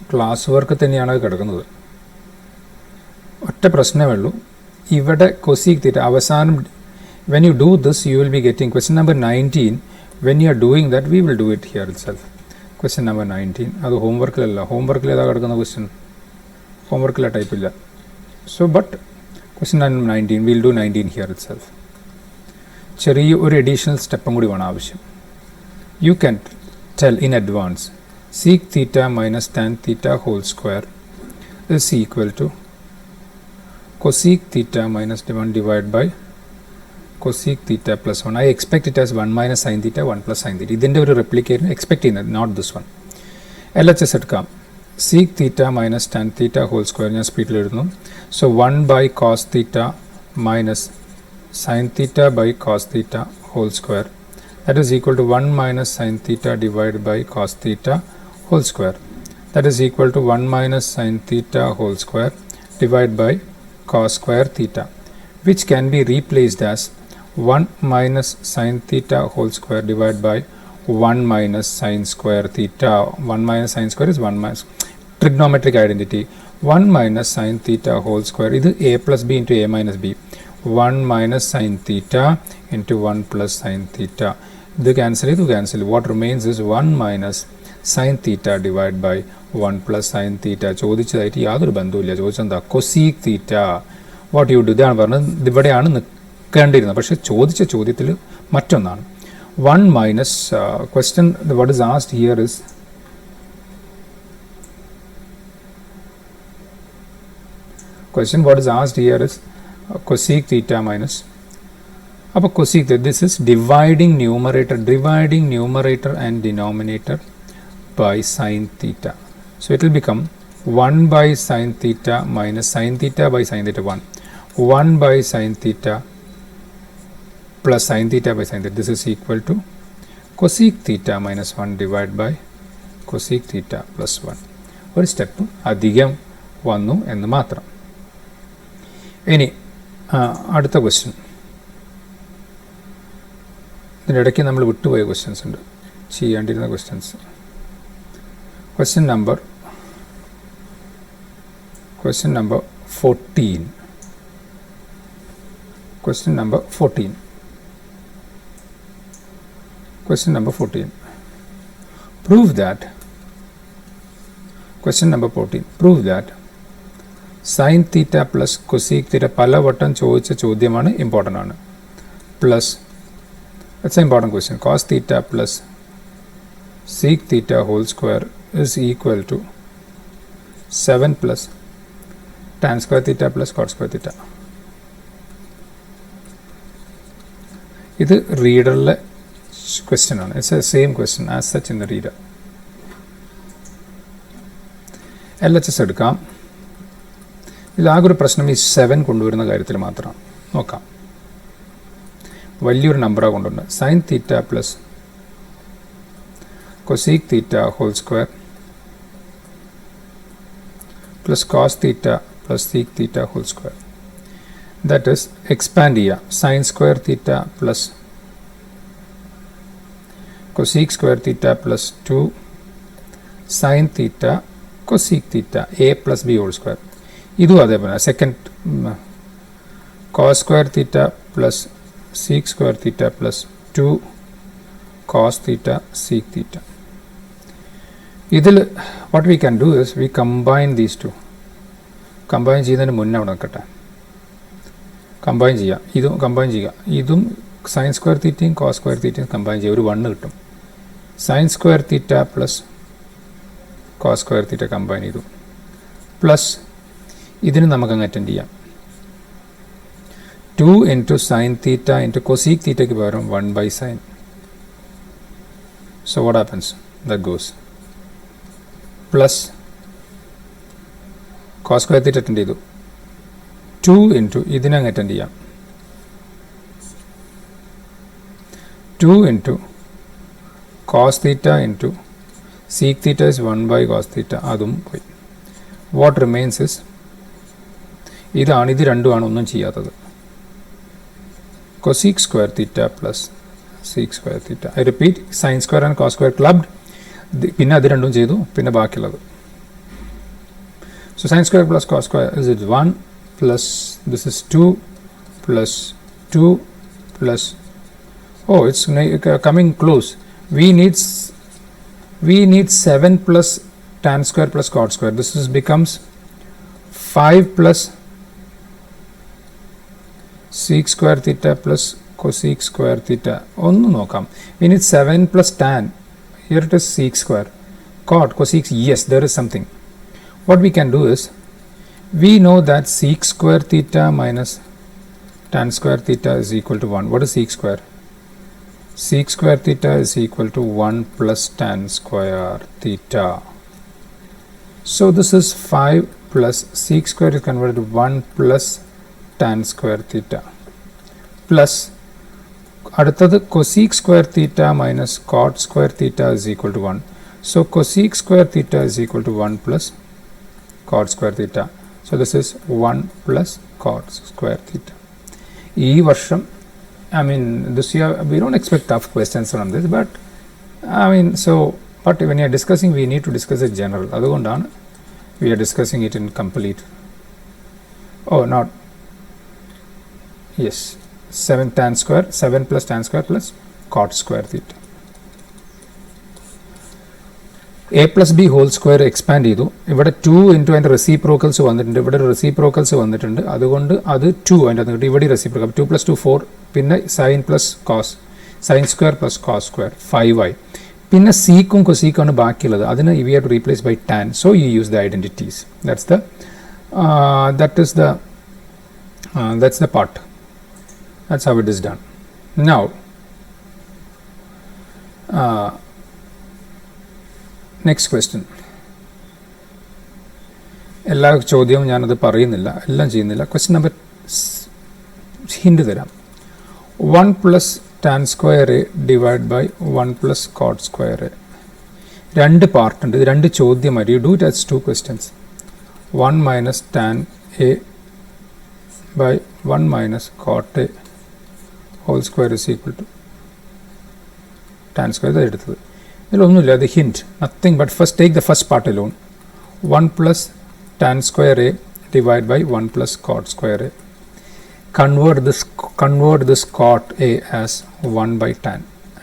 Class work തന്നെയാണ് കിടക്കുന്നത്. ഒറ്റ പ്രശ്നമേ ഉള്ളൂ, ഇവിടെ കൊസീക് തീറ്റ അവസാനം when you do this you will be getting question number 19. When you are doing that we will do it here itself. Question number 19 അത് ഹോംവർക്കിലല്ല. ഹോംവർക്കിൽ ഏതാ കിടക്കുന്ന question? ഹോംവർക്കിലെ ടൈപ്പില്ല. So but question number 19 we will do 19 here itself. ചെറിയ ഒരു additional സ്റ്റെപ്പും കൂടി വേണം ആവശ്യം. You can tell in advance sec theta minus tan theta whole square is equal to cosec theta minus 1 divide by cosec theta plus 1. I expect it as 1 minus sine theta 1 plus sine theta. ഇതിൻ്റെ ഒരു replicate expect ചെയ്യുന്നത്, not this one. LHS എടുക്കാം. Sec theta minus tan theta whole square ഞാൻ സ്പീഡിൽ എഴുതുന്നു. So 1 by cos theta minus sin theta by cos theta whole square, that is equal to 1 minus sin theta divided by cos theta whole square, that is equal to 1 minus sin theta whole square divided by cos square theta, which can be replaced as 1 minus sin theta whole square divided by 1 minus sin square theta. 1 minus sin square is 1 minus trigonometric identity. 1 minus sin theta whole square is a plus b into a minus b. 1 minus sin theta into 1 plus sin theta. This cancel. What remains is 1 minus sin theta divided by 1 plus sin theta. ചോദിച്ചതായിട്ട് യാതൊരു ബന്ധവുമില്ല. ചോദിച്ചെന്താ? Cosec theta. What you do? ഇതാണ് പറഞ്ഞത്. ഇവിടെയാണ് നിൽക്കേണ്ടിയിരുന്നത്, പക്ഷേ ചോദിച്ച ചോദ്യത്തിൽ മറ്റൊന്നാണ്. 1 minus question what is asked here is cosec theta minus cosec theta. This is dividing numerator and denominator by sin theta. So it will become 1 by sin theta minus sin theta by sin theta 1. 1 by sin theta plus sin theta by sin theta. This is equal to cosec theta minus 1 divided by cosec theta plus 1. ഒരു step അധികം വന്നു എന്ന് മാത്രം. ഇനി അടുത്ത question. ഇതിനിടയ്ക്ക് നമ്മൾ വിട്ടുപോയ ക്വസ്റ്റ്യൻസ് ഉണ്ട്, ചെയ്യേണ്ടിരുന്ന questions. Question number 14. Question number 14. Question number 14. Prove that. Question number 14. Prove that sin theta plus cosec theta പല വട്ടം ചോദിച്ച ചോദ്യമാണ്, ഇമ്പോർട്ടൻ്റ് ആണ്. Plus it's A important question. cos theta plus sec theta whole square is equal to 7 plus tan square theta plus cot square theta. ഇത് റീഡറിലെ question ആണ്. It's A same question as such in the reader. LHS എടുക്കാം. ഇതിലാകെ ഒരു പ്രശ്നം ഈ 7 കൊണ്ടുവരുന്ന കാര്യത്തിൽ മാത്രമാണ്. നോക്കാം. വലിയൊരു നമ്പറാണ് കൊണ്ടുവന്നത്. Sine theta plus cosec theta whole square plus cos theta plus sec theta whole square. That is expand ചെയ്യുക. Sine square theta plus cosec square theta plus 2 sin theta cosec theta a plus b whole square. ഇതും അതേപോലെ second cos square theta plus sec square theta plus 2 cos theta sec theta. ഇതിൽ what we can do is we combine these two. Combine ചെയ്യുന്നതിന് മുന്നേ അവിടെ നിൽക്കട്ടെ. Combine ചെയ്യുക. ഇതും combine ചെയ്യുക. ഇതും സൈൻ സ്ക്വയർ തീറ്റയും കോസ് സ്ക്വയർ തീറ്റയും കമ്പൈൻ ചെയ്യുക. ഒരു 1 കിട്ടും. Sine square theta plus cos square theta combine ചെയ്തു. പ്ലസ് ഇതിന് നമുക്കങ്ങ് അറ്റൻഡ് ചെയ്യാം. 2 into sine theta into cosec തീറ്റയ്ക്ക് പകരം 1 by sine. So what happens? That goes plus cos square theta attend ചെയ്തു. 2 ഇൻറ്റു ഇതിനങ്ങ് അറ്റൻഡ് ചെയ്യാം. 2 into cos theta into sec theta is 1 by cos theta. അതും പോയി. What remains is ഇത് രണ്ടുമാണ് ഒന്നും ചെയ്യാത്തത്. cosec square theta plus sec square theta. I repeat, sin square and cos square clubbed. പിന്നെ അത് രണ്ടും ചെയ്തു. പിന്നെ ബാക്കിയുള്ളത്. So sin square plus cos square is 1 plus this is 2 plus 2 plus, oh, it's coming close. We need 7 plus tan square plus cot square. This becomes 5 plus sec square theta plus cosec square theta. ഒന്ന് നോക്കാം. We need 7 plus tan. Here it is sec square. Cot, cosec, yes, there is something. What we can do is, we know that sec square theta minus tan square theta is equal to 1. What is sec square? Sec square theta is equal to 1 plus tan square theta. So this is 5 plus sec square is converted to 1 plus tan square theta plus അടുത്തത് cosec square theta minus cot square theta is equal to 1. So cosec square theta is equal to 1 plus cot square theta. So this is 1 plus cot square theta. ഈ വർഷം, I mean, this year we don't expect tough questions from this, but I mean, so, but when you are discussing, we need to discuss it general. അതുകൊണ്ടാണ് we are discussing it in complete. Oh, not, yes, 7 tan square, 7 plus tan square plus cot square theta. A plus b whole square expand ചെയ്തു. ഇവിടെ 2 into അതിൻ്റെ reciprocals വന്നിട്ടുണ്ട്. ഇവിടെ reciprocals വന്നിട്ടുണ്ട്. അതുകൊണ്ട് അത് 2 അതിൻ്റെ അകത്ത് ഇവിടെ റെസിപ്രോക്കൽ 2 plus 2 4. പിന്നെ sine plus cos, sine square plus cos square 5 ആയി. പിന്നെ സീക്കും കൊസീക്കാണ് ബാക്കിയുള്ളത്. അതിന് we have to replace by tan. So you use the identities. That's the part. That's how it is done. Now, next question. എല്ലാ ചോദ്യവും ഞാനത് പറയുന്നില്ല, എല്ലാം ചെയ്യുന്നില്ല. ക്വസ്റ്റ്യൻ നമ്പർ ഹിൻഡ് തരാം. 1 plus tan square a divided by 1 plus cot square a. രണ്ട് part ഉണ്ട്. ഇത് രണ്ട് ചോദ്യമായിട്ട്. You do it as 2 questions. 1 minus tan a by 1 minus cot a whole square is equal to tan square. ഇത് എടുത്തത്. ഇതിലൊന്നുമില്ല. അത് hint. Nothing but first take the first part alone. 1 plus tan square a divided by 1 plus cot square a. Convert this cot a as 1 by tan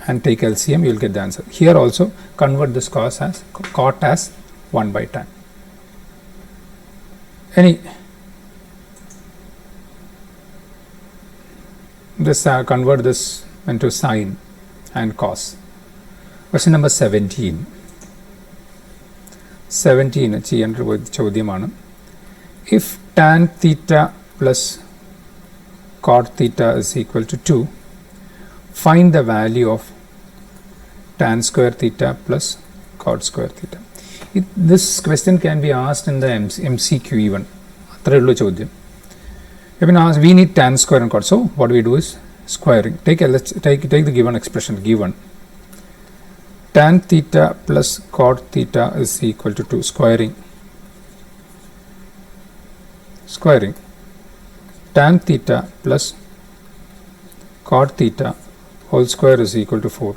and take LCM, you will get the answer. Here also convert this cot as 1 by tan. Convert this into sine and cos. Question number 17. 17 ചെയ്യേണ്ട ചോദ്യമാണ്. If tan theta plus cot theta is equal to 2, find the value of tan square theta plus cot square theta. This question can be asked in the MCQ even. അത്രേ ഉള്ളൂ ചോദ്യം. We need tan square and cot. So what we do is squaring. Let's take the given expression given. Tan theta plus cot theta is equal to 2. Squaring. Tan theta plus cot theta whole square is equal to 4.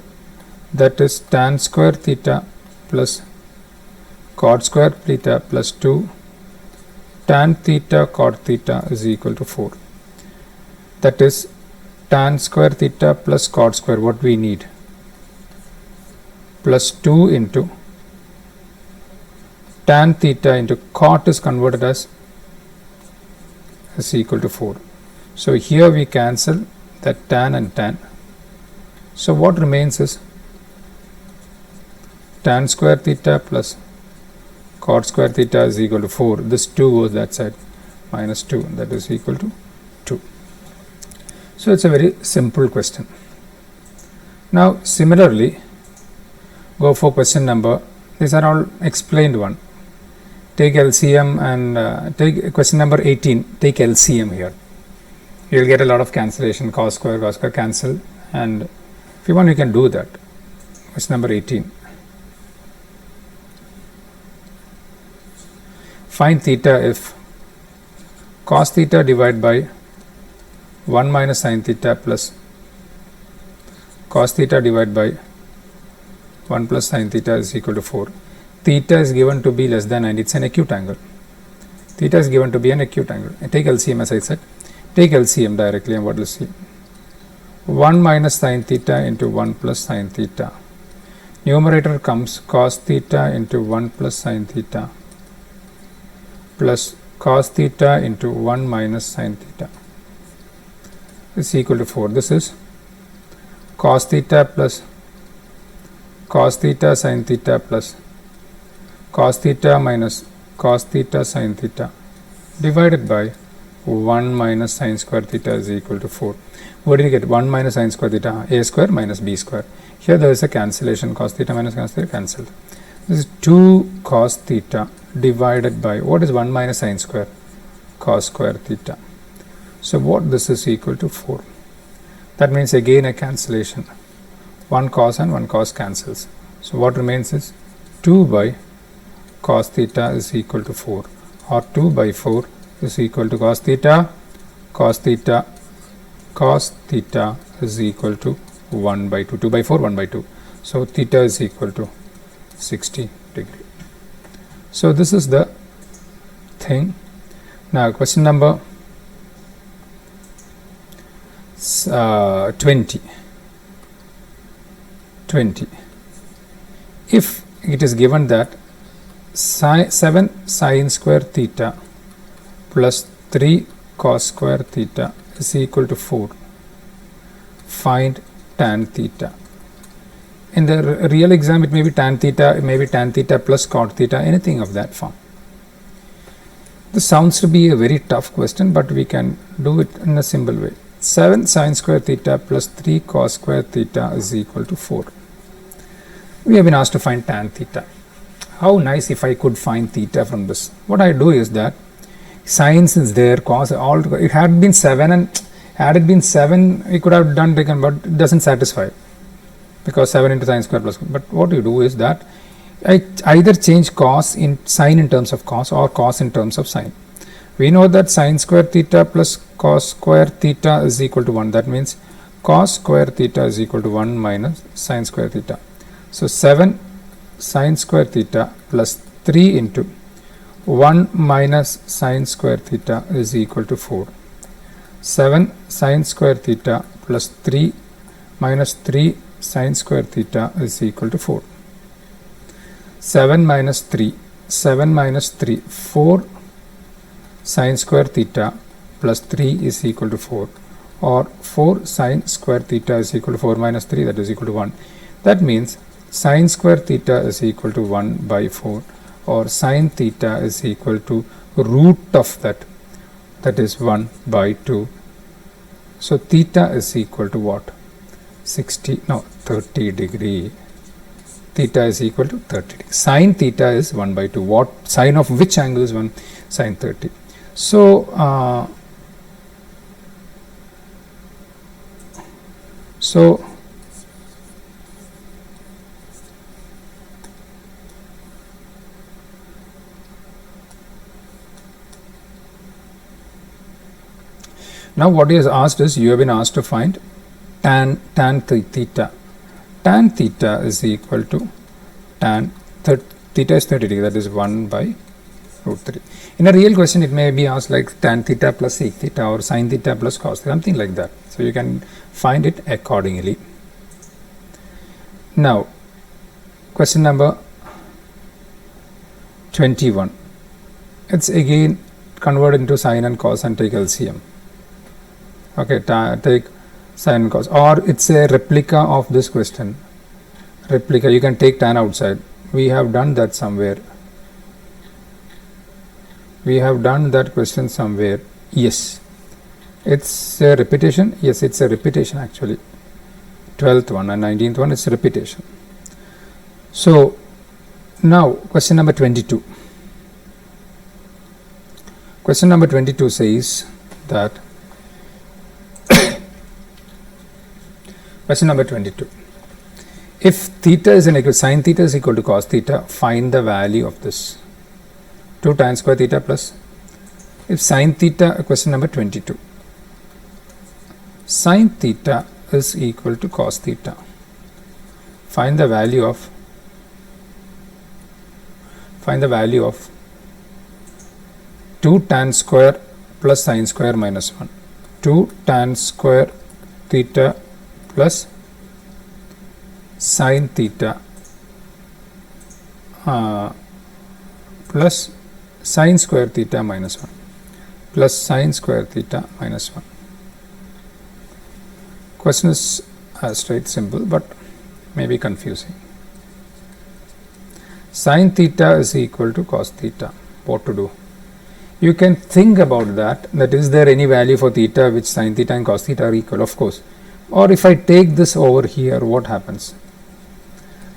That is tan square theta plus cot square theta plus 2 tan theta cot theta is equal to 4. That is tan square theta plus cot square, what we need, plus 2 into tan theta into cot is converted as is equal to 4. So here we cancel that tan and tan. So what remains is tan square theta plus cot square theta is equal to 4. This 2 goes that side, minus 2, that is equal to 2. So it's a very simple question. Now similarly, go for question number, these are all explained one. Take LCM and take question number 18, take LCM here. You will get a lot of cancellation, cos square cancel, and if you want you can do that. Question number 18. Find theta if cos theta divided by 1 minus sin theta plus cos theta divided by 1 plus sin theta is equal to 4. Theta is given to be less than 90. It's an acute angle. Theta is given to be an acute angle. Take LCM as I said. Take LCM directly and what will see? 1 minus sin theta into 1 plus sin theta. Numerator comes cos theta into 1 plus sin theta plus cos theta into 1 minus sin theta is equal to 4. This is cos theta plus cos theta sin theta plus cos theta minus cos theta sin theta divided by 1 minus sin square theta is equal to 4. What did you get? 1 minus sin square theta, a square minus b square. Here there is a cancellation, cos theta minus cos theta cancelled. This is 2 cos theta divided by, what is 1 minus sin square? Cos square theta. So what this is equal to 4. That means again a cancellation. 1 cos and 1 cos cancels. So what remains is 2 by cos theta is equal to 4, or 2 by 4 is equal to cos theta is equal to 1 by 2. 2 by 4, 1 by 2. So theta is equal to 60 degree. So this is the thing. Now question number 20. If it is given that 7 sin square theta plus 3 cos square theta is equal to 4, find tan theta. In the real exam it may be tan theta, it may be tan theta plus cot theta, anything of that form. This sounds to be a very tough question, but we can do it in a simple way. 7 sin square theta plus 3 cos square theta is equal to 4. We have been asked to find tan theta. How nice if I could find theta from this. What I do is that sines is there, cos, all, it had been 7, and had it been 7 we could have done taken, but it doesn't satisfy because 7 into sin square plus. But what you do is that I either change cos in sine in terms of cos or cos in terms of sine. We know that sin square theta plus cos square theta is equal to 1. That means cos square theta is equal to 1 minus sin square theta. So 7 sin square theta plus 3 into 1 minus sin square theta is equal to 4. 7 sin square theta plus 3 minus 3 sin square theta is equal to 4. 7 minus 3, 4 sin square theta plus 3 is equal to 4, or 4 sin square theta is equal to 4 minus 3, that is equal to 1. That means sin square theta is equal to 1 by 4, or sin theta is equal to root of that, that is 1 by 2. So theta is equal to what? 30 degree. Theta is equal to 30 degree. Sin theta is 1 by 2. What sine of which angle is 1? Sin 30. So So now what he has asked is, you have been asked to find tan theta. Tan theta is equal to tan theta is 30 degree, that is 1 by root 3. In a real question it may be asked like tan theta plus sec theta or sin theta plus cos theta, something like that. So you can find it accordingly. Now question number 21. It's again convert into sin and cos and take LCM. Okay, take sin and cos, or it's a replica of this question. Replica, you can take tan outside. We have done that somewhere. We have done that question somewhere. Yes, it's a repetition. Yes, it's a repetition actually. 12th one and 19th one is repetition. So now question number 22. Question number 22 says that question number 22. If theta is an equal, sin theta is equal to cos theta, find the value of this. 2 tan square theta plus, if sin theta, question number 22. Sin theta is equal to cos theta. Find the value of 2 tan square plus sin square minus 1. 2 tan square theta plus sin theta plus sin square theta minus 1 plus sin square theta minus 1. Question is straight, simple, but may be confusing. Sin theta is equal to cos theta. What to do? You can think about that. That is there any value for theta which sin theta and cos theta are equal? Of course. Or if I take this over here, what happens?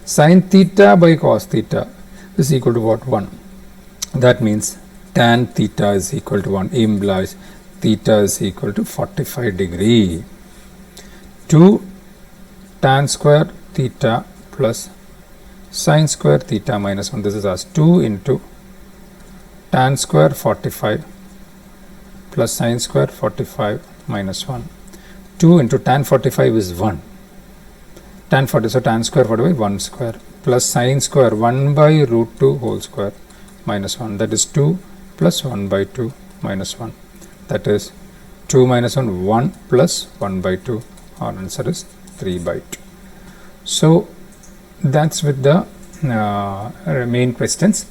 Sin theta by cos theta is equal to what? 1. That means tan theta is equal to 1, implies theta is equal to 45 degree. 2 tan square theta plus sin square theta minus 1. This is as 2 into tan square 45 plus sin square 45 minus 1. 2 into tan 45 is 1. Tan 40, so tan square 45 1 square plus sin square 1 by root 2 whole square minus 1. That is 2 plus 1 by 2 minus 1. That is 2 minus 1, 1 plus 1 by 2. Our answer is 3 by 2. So that's with the main questions.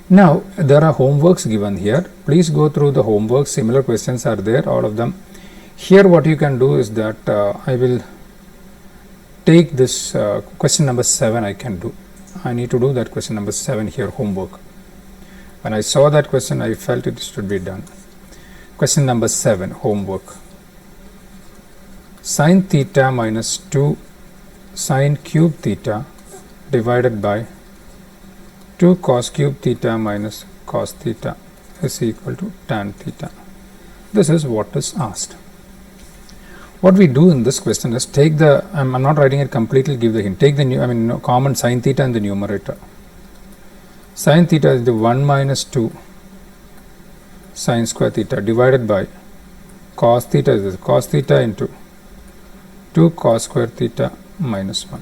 Now there are homeworks given here. Please go through the homework. Similar questions are there, all of them. Here what you can do is that I will take this question number 7. I need to do that question number 7 here, homework. When I saw that question, I felt it should be done. Question number 7, homework. Sin theta minus 2 sin cube theta divided by 2 cos cube theta minus cos theta is equal to tan theta. This is what is asked. What we do in this question is take the, I'm not writing it completely, give the hint. Take the common sin theta in the numerator. Sin theta is the 1 minus 2 sin square theta divided by cos theta is this, cos theta into 2 cos square theta minus 1.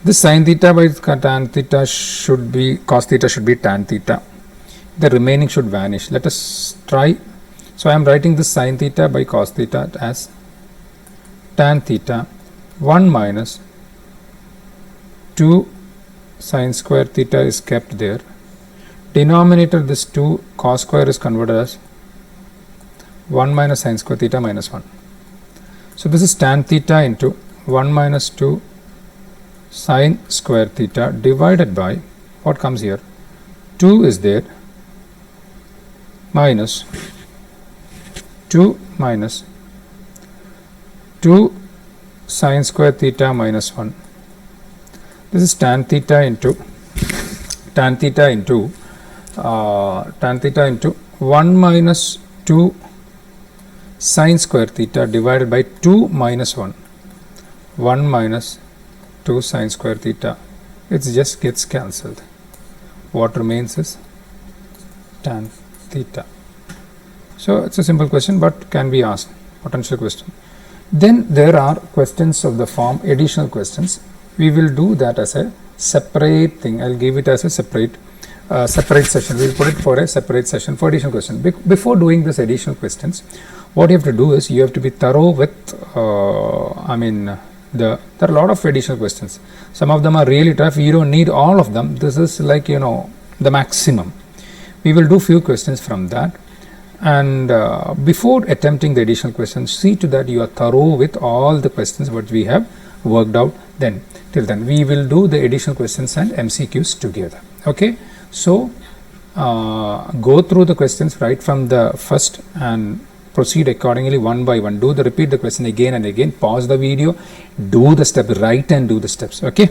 This sin theta by tan theta should be, cos theta should be tan theta. The remaining should vanish. Let us try. So I am writing this sin theta by cos theta as tan theta 1 minus 2 sin square theta is kept there. Denominator, this 2 cos square is converted as 1 minus sin square theta minus 1. So this is tan theta into 1 minus 2 sin square theta divided by, what comes here? 2 is there, minus 2 minus 2 sin square theta minus 1. This is tan theta into 1 minus 2 sine square theta divided by 2 minus 1. 1 minus 2 sine square theta. It just gets cancelled. What remains is tan theta. So it's a simple question, but can be asked. Potential question. Then there are questions of the form additional questions. We will do that as a separate thing. I'll give it as a separate session. We'll put it for a separate session for additional question. Before doing this additional questions, what you have to do is you have to be thorough with there are a lot of additional questions. Some of them are really tough. You don't need all of them. This is like, the maximum. We will do few questions from that. And before attempting the additional questions, see to that you are thorough with all the questions what we have worked out. Then till then we will do the additional questions and MCQs together. Okay, so go through the questions right from the first and proceed accordingly one by one. Repeat the question again and again. Pause the video, do the step right and do the steps. Okay.